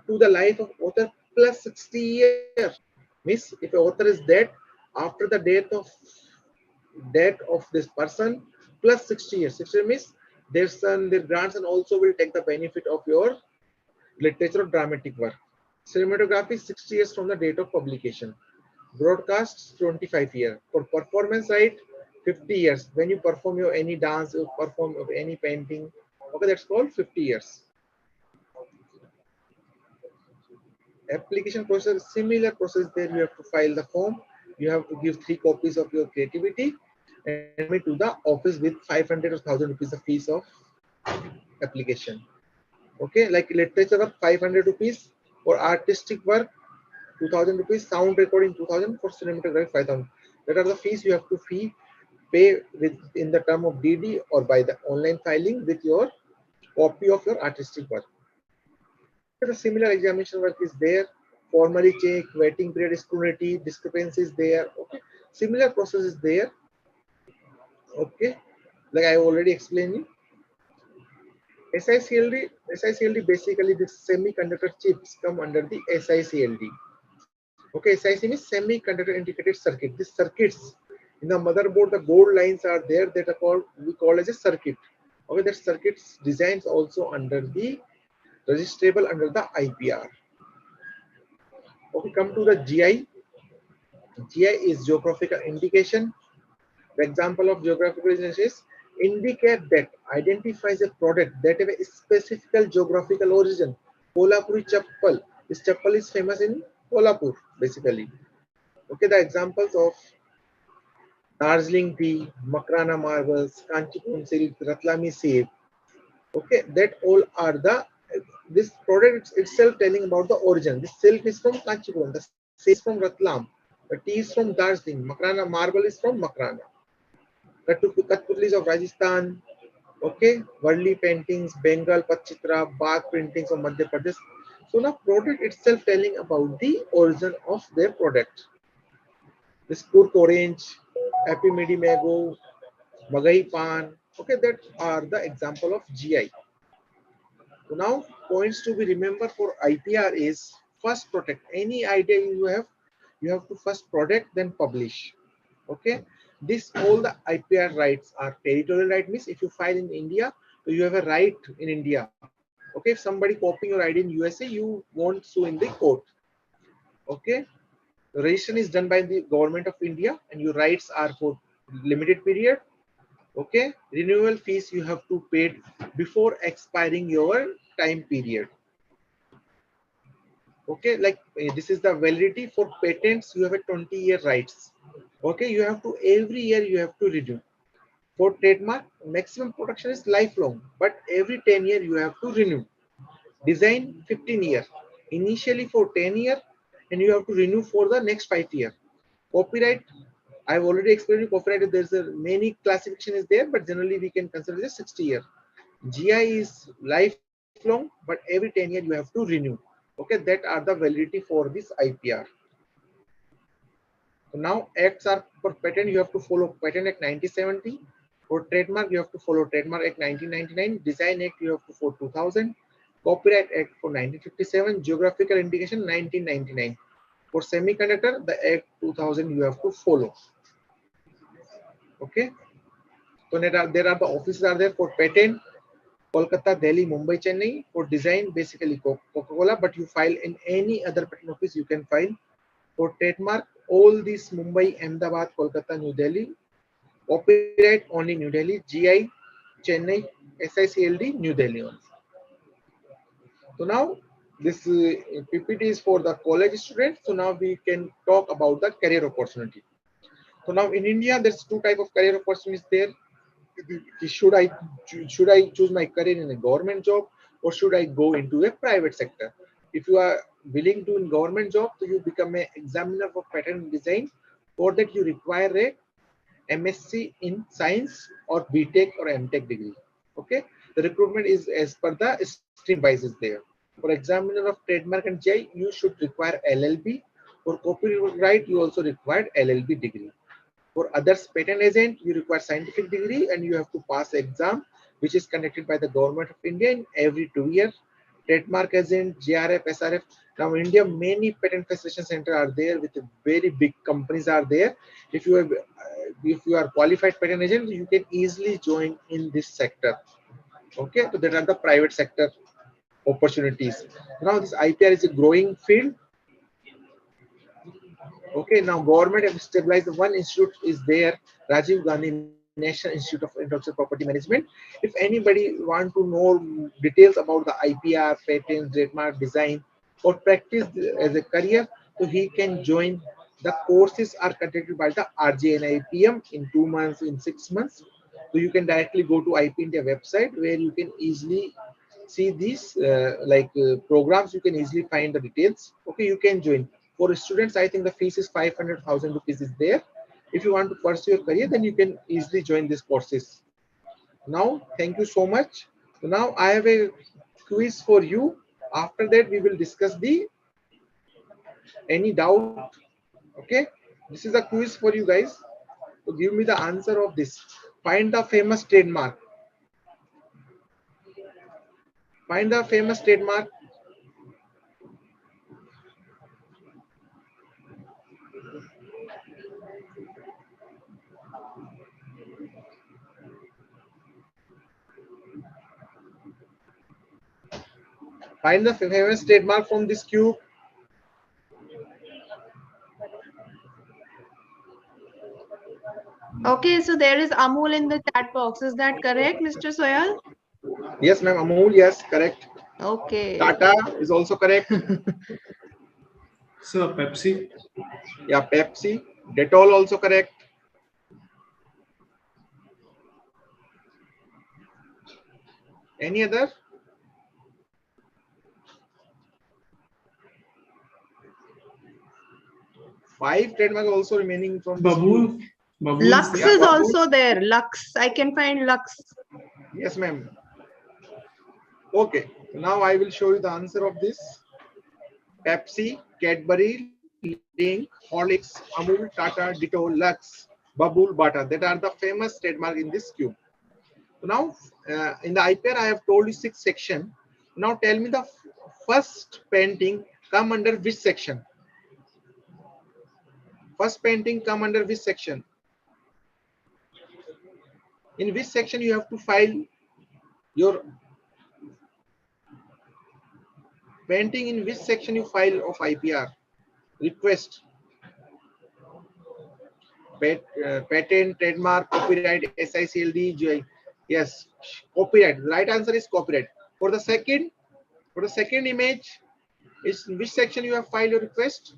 to the life of author plus 60 years. Means if an author is dead, after the death of this person plus 60 years. 60 means their son, their grandson also will take the benefit of your literature or dramatic work. Cinematography 60 years from the date of publication. Broadcast 25 years. For performance right, 50 years. When you perform your any dance, you perform any painting, okay, that's called 50 years. Application process, similar process there. You have to file the form. You have to give 3 copies of your creativity and submit to the office with 500 or 1000 rupees of fees of application. Okay, like literature work 500 rupees, for artistic work 2000 rupees, sound recording 2000, for cinematography 5000. That are the fees you have to pay with in the term of DD or by the online filing with your copy of your artistic work. The similar examination work is there, formally check, waiting period, scrutiny, discrepancy is there. Okay, similar process is there. Okay, like I already explained you. SICLD basically the semiconductor chips come under the SICLD. Okay, SIC means semiconductor integrated circuit. These circuits in the motherboard, the gold lines are there that are called, we call as a circuit. Okay, that circuits designs also under the registrable under the IPR. Okay, come to the GI. GI is geographical indication. The example of geographical indication is indicate that identifies a product that have a specific geographical origin. Kolhapuri chappal. This chappal is famous in Kolhapur, basically. Okay, the examples of Darjeeling tea, Makrana marbles, Kanchipuram silk, Ratlami silk. Okay, that all are the this product itself telling about the origin. This silk is from Kanchipuram, the silk is from Ratlam, the tea is from Darjeeling, Makrana marble is from Makrana. Katputlis of Rajasthan, okay, Varli paintings, Bengal Pachitra, Bagh printings of Madhya Pradesh. So now product itself telling about the origin of their product. This Kurk orange, Happy Midi mango, Magai pan, okay, that are the example of GI. So now points to be remembered for IPR is first protect. Any idea you have to first protect, then publish. Okay, this all the IPR rights are territorial right, means if you file in India, so you have a right in India. Okay, if somebody copying your ID in USA, you won't sue in the court. Okay, the registration is done by the government of India, and your rights are for limited period. Okay, renewal fees you have to pay before expiring your time period. Okay, like this is the validity for patents. You have a 20-year rights. Okay, you have to every year you have to renew. For trademark, maximum protection is lifelong, but every 10 years you have to renew. Design 15 years, initially for 10 years, and you have to renew for the next 5 years. Copyright, I've already explained copyright. There's a many classification is there, but generally we can consider it 60 years. GI is lifelong, but every 10 years you have to renew. Okay, that are the validity for this IPR. So now acts are for patent, you have to follow Patent Act 1970. For trademark, you have to follow Trademark Act 1999. Design Act, you have to follow 2000. Copyright Act for 1957. Geographical Indication 1999. For semiconductor, the Act 2000 you have to follow. Okay. So there are the offices are there for patent. Kolkata, Delhi, Mumbai, Chennai. For design, basically Coca-Cola, but you file in any other patent office, you can file. For trademark, all these Mumbai, Ahmedabad, Kolkata, New Delhi. Copyright only New Delhi, GI, Chennai, SICLD, New Delhi only. So now this PPT is for the college students. So now we can talk about the career opportunity. So now in India, there's two type of career opportunities there. Should I choose my career in a government job, or should I go into a private sector? If you are willing to in government job, so you become an examiner for pattern design. For that you require a MSc in science or BTech or MTech degree. Okay, the recruitment is as per the stream wise is there. For examiner of trademark and GI, you should require LLB. For copyright, you also require LLB degree. For others, patent agent, you require scientific degree and you have to pass exam, which is conducted by the government of India in every 2 years. Trademark agent, JRF, SRF. Now in India, many patent facilitation centers are there with very big companies are there. If you are qualified patent agent, you can easily join in this sector. Okay, so that are the private sector opportunities. Now this IPR is a growing field. Okay, now government have stabilized one institute is there, Rajiv Gandhi National Institute of Intellectual Property Management. If anybody want to know details about the IPR, patent, trademark, design, or practice as a career, so he can join. The courses are conducted by the RJ and IPM in 2 months, in 6 months. So you can directly go to IP India website where you can easily see these programs. You can easily find the details. Okay, you can join. For students, I think the fees is 500,000 rupees is there. If you want to pursue your career, then you can easily join these courses. Now, thank you so much. So now I have a quiz for you. After that, we will discuss the any doubt. Okay, this is a quiz for you guys. So give me the answer of this. Find the famous trademark. Find the famous trademark. Find the famous trademark from this cube. Okay, so there is Amul in the chat box. Is that correct, Mr. Soyal? Yes, ma'am. Amul, yes, correct. Okay. Tata is also correct. So Pepsi. Yeah, Pepsi. Dettol also correct. Any other? Five trademark also remaining from this Babool. group. Babool. Lux Yeah, is Babool. also there. Lux. I can find Lux. Yes, ma'am. Okay, now I will show you the answer of this. Pepsi, Cadbury, Link, Horlicks, Amul, Tata, Ditto, Lux, Babool, Bata. That are the famous trademark in this cube. So now, in the IPR, I have told you 6 section. Now tell me the first painting come under which section? First painting come under which section? In which section you have to file your painting? In which section you file of IPR request? Patent, trademark, copyright, SICLD, GI. Yes, copyright. The right answer is copyright. For the second image, is in which section you have filed your request?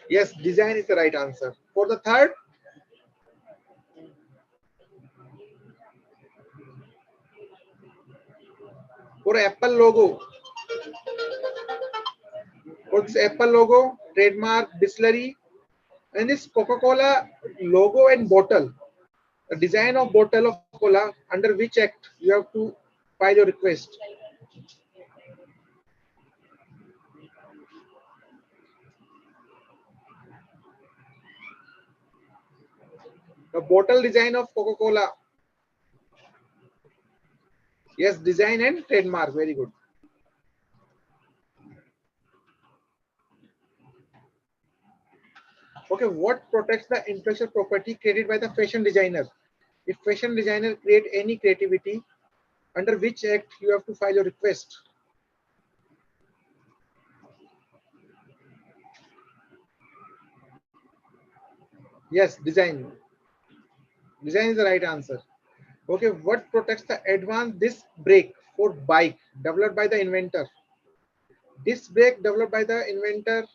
Yes, design is the right answer. For the third, for Apple logo, for this Apple logo, trademark, distillery, and this Coca-Cola logo and bottle, the design of bottle of cola, under which act you have to file your request? The bottle design of Coca-Cola. Yes, design and trademark. Very good. Okay, what protects the intellectual property created by the fashion designer? If fashion designer create any creativity, under which act you have to file your request? Yes, design. Design is the right answer. Okay, what protects the advanced disc brake for bike developed by the inventor? Disc brake developed by the inventor.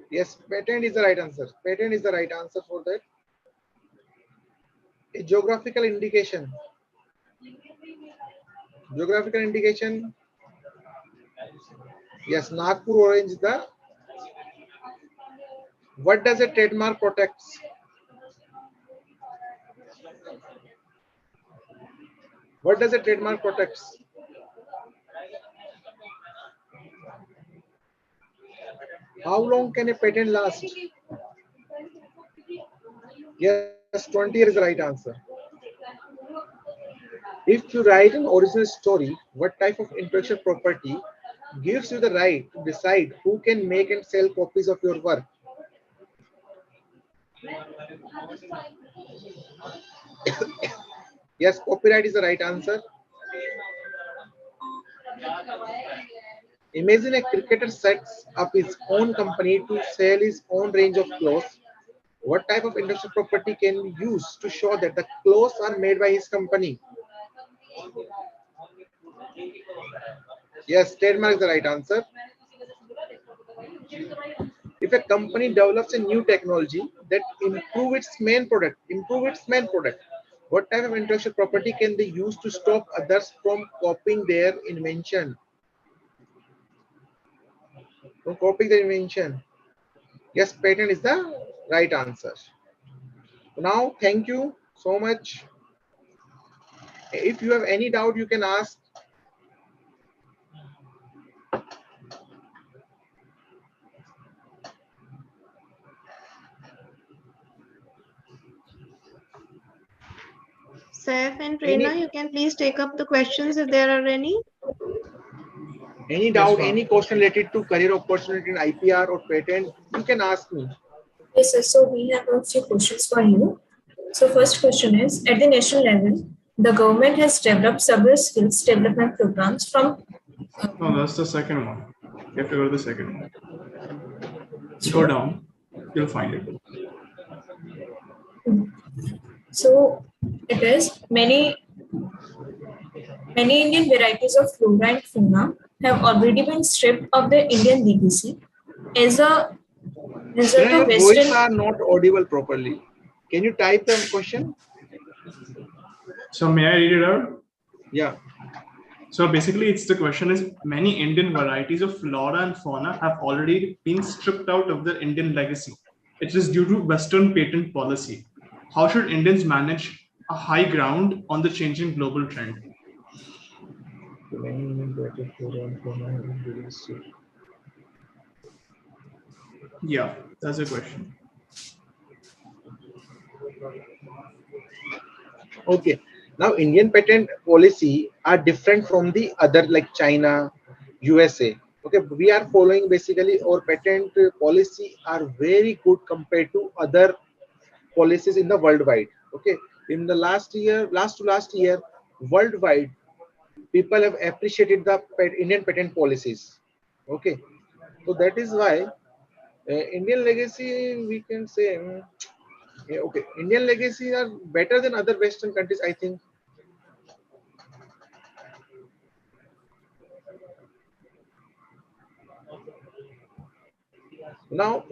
Yes, patent is the right answer. Patent is the right answer for that. A geographical indication. Geographical indication. Yes, Nagpur orange is the. What does a trademark protects? What does a trademark protects? How long can a patent last? Yes, 20 years is the right answer. If you write an original story, what type of intellectual property gives you the right to decide who can make and sell copies of your work? Yes, copyright is the right answer. Imagine a cricketer sets up his own company to sell his own range of clothes. What type of intellectual property can be used to show that the clothes are made by his company? Yes, trademark is the right answer. If a company develops a new technology that improve its main product, what type of intellectual property can they use to stop others from copying their invention? Don't copy the invention. Yes, patent is the right answer. Now, thank you so much. If you have any doubt, you can ask. Saif and Prerna, you can please take up the questions if there are any. Any Yes, doubt, ma'am. any question related to career opportunity in IPR or patent, you can ask me. Yes, sir. So we have a few questions for you. So first question is, at the national level, the government has developed several skills development programs from. No, that's the second one. You have to go to the second one. Go down, you'll find it. So it is many Indian varieties of flora and fauna have already been stripped of their Indian legacy as a result Your of voice Western. are not audible properly. Can you type the question? So may I read it out? Yeah. So basically, it's the question is many Indian varieties of flora and fauna have already been stripped out of their Indian legacy. It is due to Western patent policy. How should Indians manage a high ground on the changing global trend? Yeah, that's a question. Okay. Now, Indian patent policy are different from the other like China, USA. Okay, we are following basically our patent policy are very good compared to other policies in the worldwide. Okay, in the last year, worldwide, people have appreciated the Indian patent policies. Okay, so that is why Indian legacy we can say. Yeah, okay, Indian legacy are better than other Western countries, I think. Now,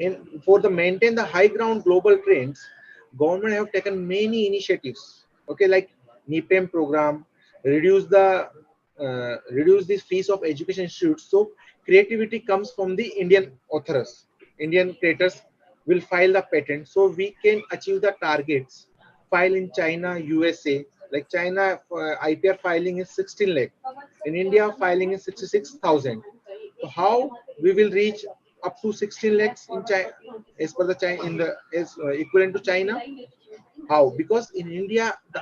for the maintain the high ground global trends, government have taken many initiatives. Okay, like NIPEM program, reduce the fees of education institutes. So creativity comes from the Indian authors. Indian creators will file the patent, so we can achieve the targets. File in China, USA. Like China, IPR filing is 16 lakh. In India, filing is 66,000. So how we will reach up to 16 lakhs in China as per the China in the as equivalent to China? How? Because in India the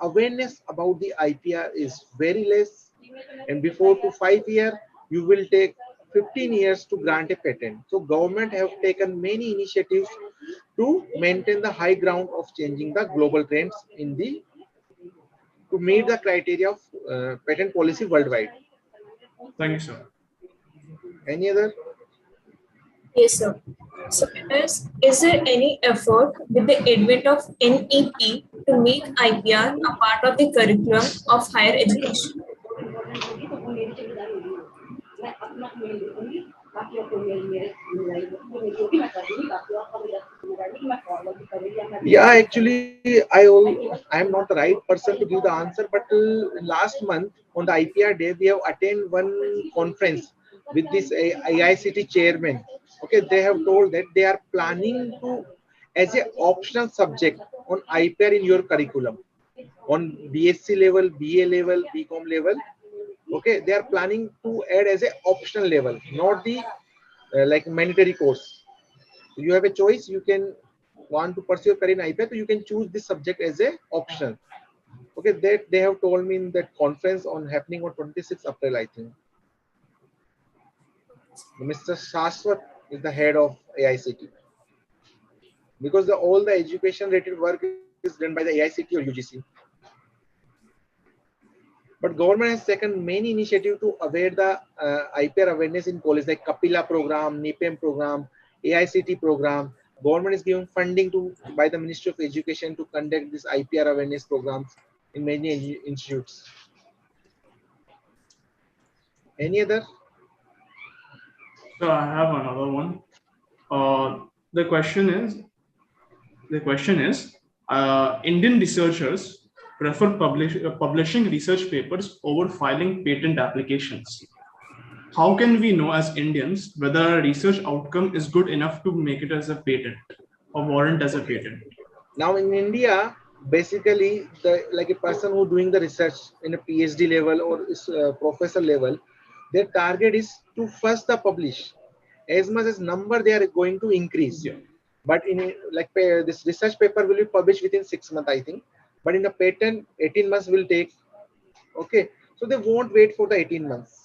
awareness about the IPR is very less, and before to 5 year you will take 15 years to grant a patent. So government have taken many initiatives to maintain the high ground of changing the global trends in the to meet the criteria of patent policy worldwide. Thank you, sir. Any other? Yes, sir. So, is there any effort with the advent of NEP to make IPR a part of the curriculum of higher education? Yeah, actually, I am not the right person to give the answer, but last month on the IPR day, we have attended one conference with this AICT chairman. Okay, they have told that they are planning to as a optional subject on IPR in your curriculum on BSc level, BA level, BCom level. Okay, they are planning to add as a optional level, not the like mandatory course. You have a choice. You can want to pursue your career in IPR, so you can choose this subject as a optional. Okay, they have told me in that conference on happening on 26th April, I think. Mr. Shashwat is the head of AICT because all the education related work is done by the AICT or UGC. But government has taken many initiatives to aware the IPR awareness in college, like Kapila program, NIPEM program, AICT program. Government is giving funding to by the Ministry of Education to conduct this IPR awareness programs in many institutes. Any other? So I have another one. The question is, Indian researchers prefer publishing research papers over filing patent applications. how can we know as Indians whether a research outcome is good enough to make it as a patent or warrant as a patent? Now in India, basically, like a person who doing the research in a PhD level or is professor level, their target is to first the publish. As much as number they are going to increase. Yeah. But in this research paper will be published within 6 months, I think. But in the patent, 18 months will take. Okay, so they won't wait for the 18 months.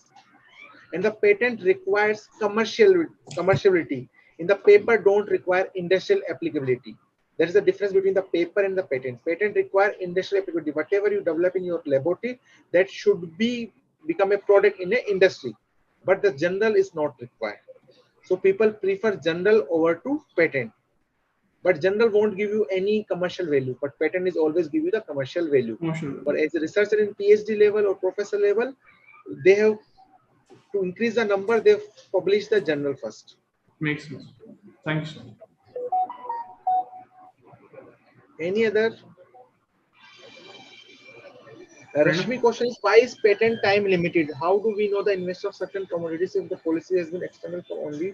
And the patent requires commerciality. In the paper, don't require industrial applicability. There is a difference between the paper and the patent. Patent require industrial applicability. Whatever you develop in your laboratory, that should become a product in an industry. But the general is not required. So people prefer general over to patent. But general won't give you any commercial value, but patent is always give you the commercial value. But as a researcher in PhD level or professor level, they have to increase the number, they publish the journal first. Makes sense. Thanks. Any other? Rashmi question is, why is patent time limited? How do we know the investor of certain commodities if the policy has been extended for only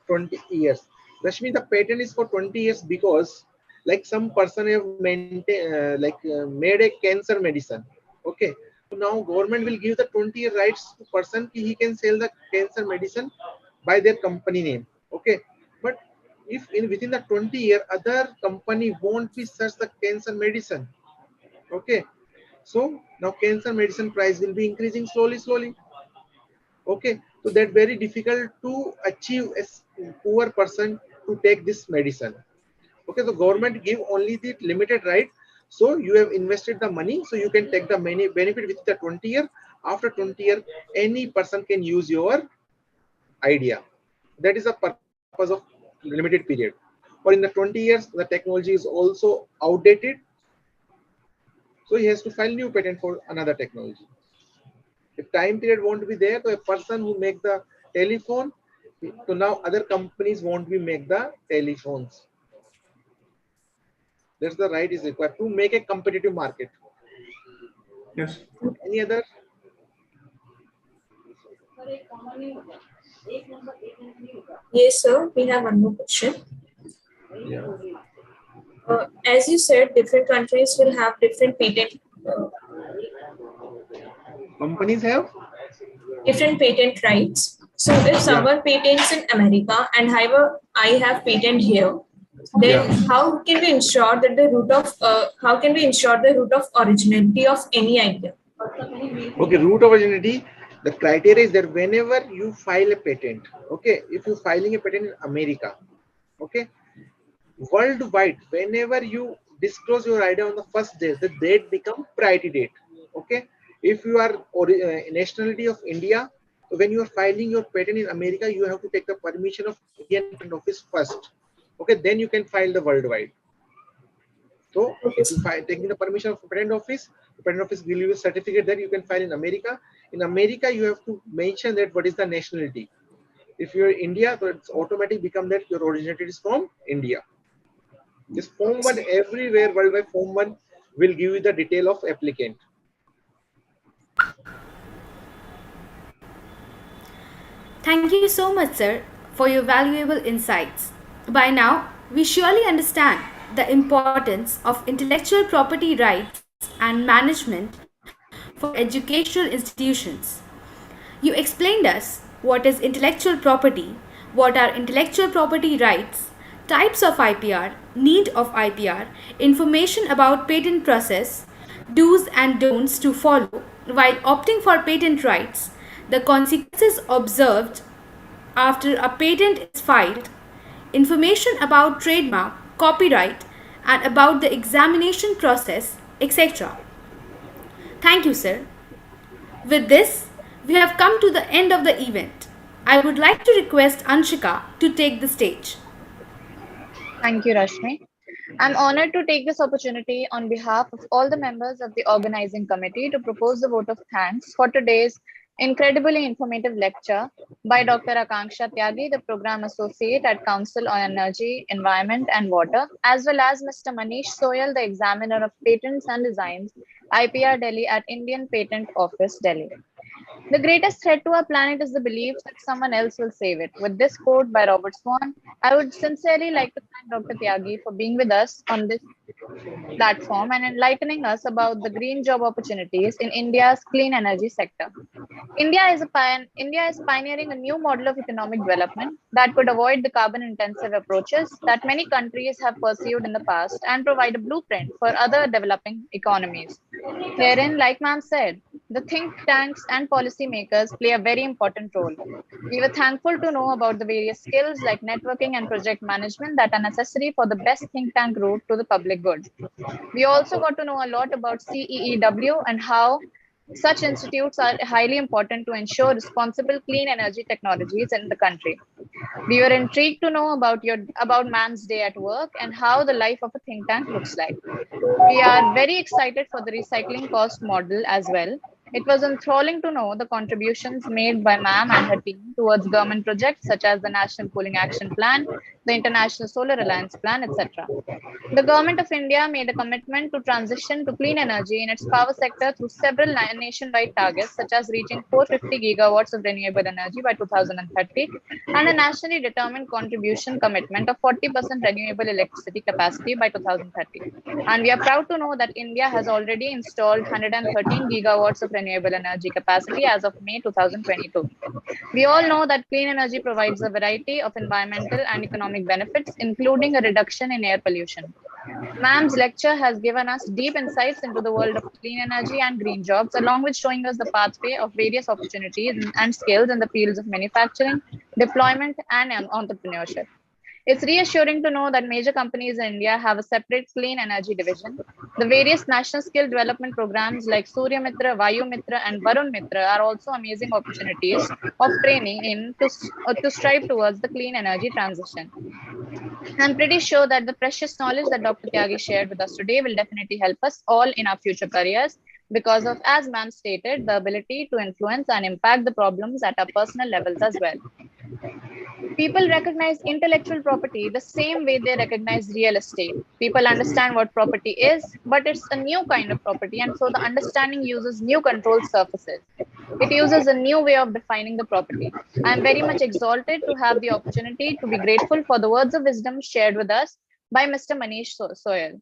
20 years? Rashmi, the patent is for 20 years because like some person have made a cancer medicine. Okay. Now government will give the 20-year rights to person, he can sell the cancer medicine by their company name. Okay, but if within the 20-year other company won't be search the cancer medicine. Okay, so now cancer medicine price will be increasing slowly. Okay, so that very difficult to achieve as poor person to take this medicine. Okay, the government give only the limited right. So you have invested the money, so you can take the many benefit with the 20 year. After 20 year, any person can use your idea. That is the purpose of limited period. Or in the 20 years, the technology is also outdated. So he has to file new patent for another technology. If time period won't be there, so a person who make the telephone, so now other companies won't be make the telephones. That's the right is required to make a competitive market. Yes. Any other? Yes, sir. We have one more question. Yeah. As you said, different countries will have different patent. Companies have Different patent rights. So if someone patents in America and I have patent here, then how can we ensure that the root of originality of any idea? Okay, root of originality. The criteria is that whenever you file a patent, okay, if you're filing a patent in America, okay, worldwide, whenever you disclose your idea on the first day, the date become priority date. Okay, if you are nationality of India, so when you are filing your patent in America, you have to take the permission of Indian Patent Office first. Okay, then you can file the worldwide. So if you taking the permission of the patent office will give you a certificate that you can file in America. In America, you have to mention that what is the nationality. If you're India, so it's automatic become that your originated is from India. This Form 1 everywhere worldwide, Form 1 will give you the detail of applicant. Thank you so much, sir, for your valuable insights. By now, we surely understand the importance of intellectual property rights and management for educational institutions. You explained us what is intellectual property, what are intellectual property rights, types of IPR, need of IPR, information about patent process, do's and don'ts to follow while opting for patent rights, the consequences observed after a patent is filed, information about trademark, copyright, and about the examination process, etc. Thank you, sir. With this, we have come to the end of the event. I would like to request Anshika to take the stage. Thank you, Rashmi. I'm honored to take this opportunity on behalf of all the members of the organizing committee to propose the vote of thanks for today's incredibly informative lecture by Dr. Akangsha Thyagi, the Program Associate at Council on Energy, Environment and Water, as well as Mr. Manish Sawyer, the Examiner of Patents and Designs, IPR Delhi at Indian Patent Office, Delhi. The greatest threat to our planet is the belief that someone else will save it. With this quote by Robert Swan, I would sincerely like to thank Dr. Tyagi for being with us on this platform and enlightening us about the green job opportunities in India's clean energy sector. India is pioneering a new model of economic development that could avoid the carbon-intensive approaches that many countries have pursued in the past and provide a blueprint for other developing economies. Herein, like ma'am said, the think tanks and policymakers play a very important role. We were thankful to know about the various skills like networking and project management that are necessary for the best think tank route to the public good. We also got to know a lot about CEEW and how such institutes are highly important to ensure responsible clean energy technologies in the country. We were intrigued to know about ma'am's day at work and how the life of a think tank looks like. We are very excited for the recycling cost model as well. It was enthralling to know the contributions made by ma'am and her team towards government projects such as the National Cooling Action Plan, the International Solar Alliance Plan, etc. The Government of India made a commitment to transition to clean energy in its power sector through several nationwide targets, such as reaching 450 gigawatts of renewable energy by 2030 and a nationally determined contribution commitment of 40% renewable electricity capacity by 2030. And we are proud to know that India has already installed 113 gigawatts of renewable energy capacity as of May 2022. We all know that clean energy provides a variety of environmental and economic benefits, including a reduction in air pollution. Ma'am's lecture has given us deep insights into the world of clean energy and green jobs, along with showing us the pathway of various opportunities and skills in the fields of manufacturing, deployment, and entrepreneurship. It's reassuring to know that major companies in India have a separate clean energy division. The various national skill development programs like Surya Mitra, Vayu Mitra, and Varun Mitra are also amazing opportunities of training to strive towards the clean energy transition. I'm pretty sure that the precious knowledge that Dr. Tyagi shared with us today will definitely help us all in our future careers because of, as ma'am stated, the ability to influence and impact the problems at our personal levels as well. People recognize intellectual property the same way they recognize real estate. People understand what property is, but it's a new kind of property, and so the understanding uses new control surfaces. It uses a new way of defining the property. I am very much exalted to have the opportunity to be grateful for the words of wisdom shared with us by Mr. Manish Sawyer.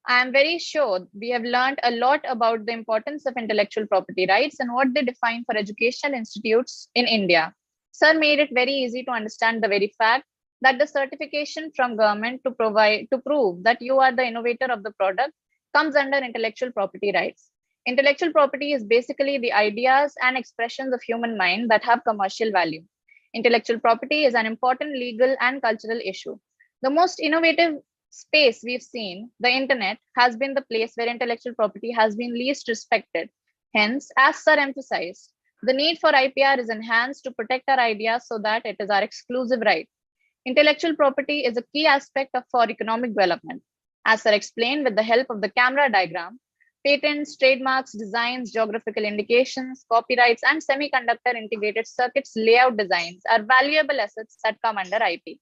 I am very sure we have learned a lot about the importance of intellectual property rights and what they define for educational institutes in India. Sir made it very easy to understand the very fact that the certification from government to prove that you are the innovator of the product comes under intellectual property rights. Intellectual property is basically the ideas and expressions of human mind that have commercial value. Intellectual property is an important legal and cultural issue. The most innovative space we've seen, the internet, has been the place where intellectual property has been least respected. Hence, as Sir emphasized, the need for IPR is enhanced to protect our ideas so that it is our exclusive right. Intellectual property is a key aspect for economic development. As Sir explained with the help of the camera diagram, patents, trademarks, designs, geographical indications, copyrights, and semiconductor integrated circuits layout designs are valuable assets that come under IP.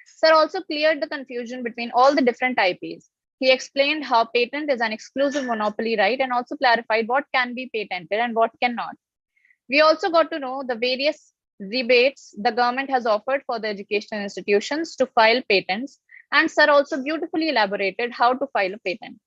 Sir also cleared the confusion between all the different IPs. He explained how patent is an exclusive monopoly right and also clarified what can be patented and what cannot. We also got to know the various rebates the government has offered for the educational institutions to file patents, and Sir also beautifully elaborated how to file a patent.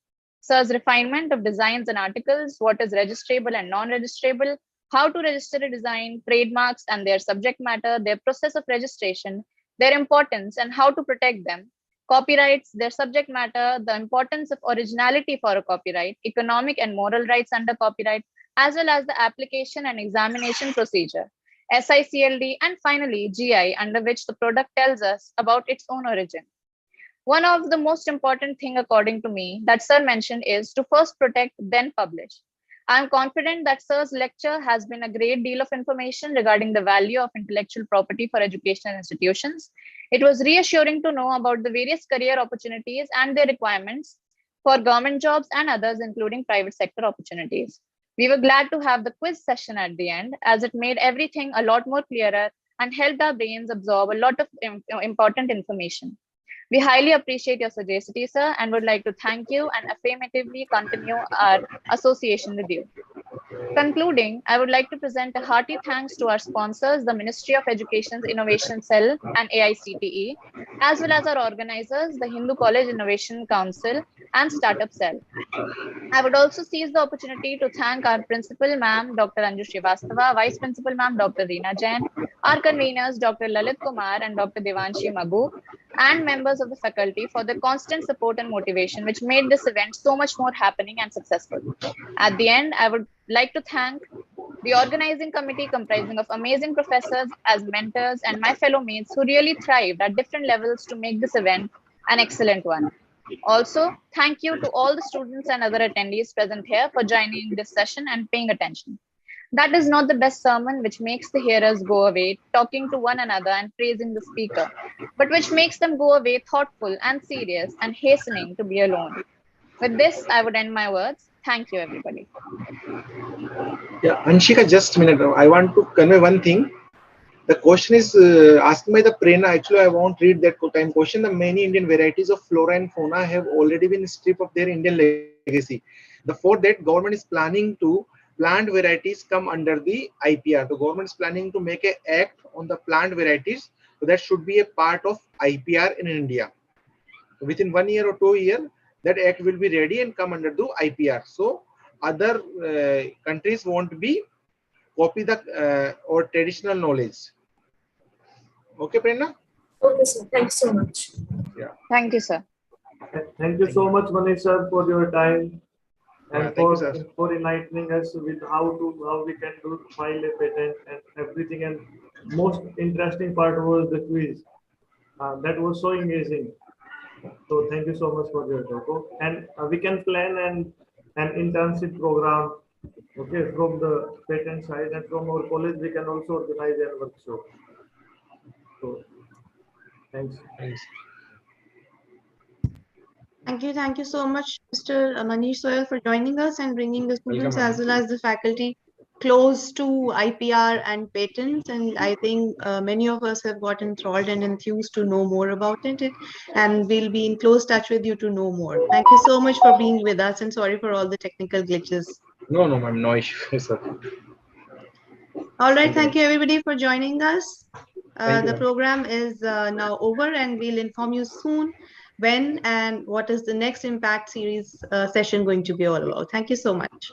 Sir's refinement of designs and articles, what is registrable and non-registrable, how to register a design, trademarks and their subject matter, their process of registration, their importance and how to protect them, copyrights, their subject matter, the importance of originality for a copyright, economic and moral rights under copyright, as well as the application and examination procedure, SICLD, and finally GI, under which the product tells us about its own origin. One of the most important thing, according to me, that Sir mentioned is to first protect, then publish. I am confident that Sir's lecture has been a great deal of information regarding the value of intellectual property for educational institutions. It was reassuring to know about the various career opportunities and their requirements for government jobs and others, including private sector opportunities. We were glad to have the quiz session at the end, as it made everything a lot more clearer and helped our brains absorb a lot of important information. We highly appreciate your sagacity, sir, and would like to thank you and affirmatively continue our association with you. Concluding, I would like to present a hearty thanks to our sponsors, the Ministry of Education's Innovation Cell and AICTE, as well as our organizers, the Hindu College Innovation Council and Startup Cell. I would also seize the opportunity to thank our Principal Ma'am, Dr. Anju Srivastava, Vice Principal Ma'am, Dr. Reena Jain, our conveners, Dr. Lalit Kumar and Dr. Devanshi Magoo, and members of the faculty for their constant support and motivation, which made this event so much more happening and successful. At the end, I would like to thank the organizing committee comprising of amazing professors as mentors and my fellow mates who really thrived at different levels to make this event an excellent one. Also, thank you to all the students and other attendees present here for joining this session and paying attention. That is not the best sermon which makes the hearers go away talking to one another and praising the speaker, but which makes them go away thoughtful and serious and hastening to be alone. With this, I would end my words. Thank you, everybody. Yeah, Anshika, just a minute. I want to convey one thing. The question is asked by the Prerna. Actually, I won't read that time question. The many Indian varieties of flora and fauna have already been stripped of their Indian legacy. For that, government is planning to plant varieties come under the IPR. The government is planning to make an act on the plant varieties. So that should be a part of IPR in India. Within 1 year or 2 years, that act will be ready and come under the IPR. So other countries won't be copy the or traditional knowledge. Okay, Prerna? Okay, sir. Thanks so much. Yeah. Thank you, sir. Thank you so much, Manish sir, for your time and you, for enlightening us with how we can file a patent and everything. And most interesting part was the quiz. That was so engaging. So thank you so much for your talk. And we can plan an internship program, okay, from the patent side, and from our college we can also organize a workshop. So thanks. Thank you so much, Mr. Manish Sawyer, for joining us and bringing the students as well as the faculty close to IPR and patents. And I think many of us have got enthralled and enthused to know more about it. And we'll be in close touch with you to know more. Thank you so much for being with us, and sorry for all the technical glitches. No, ma'am, no issue, sir. All right, thank you everybody for joining us. The program is now over, and we'll inform you soon when and what is the next Impact Series session going to be all about. Thank you so much.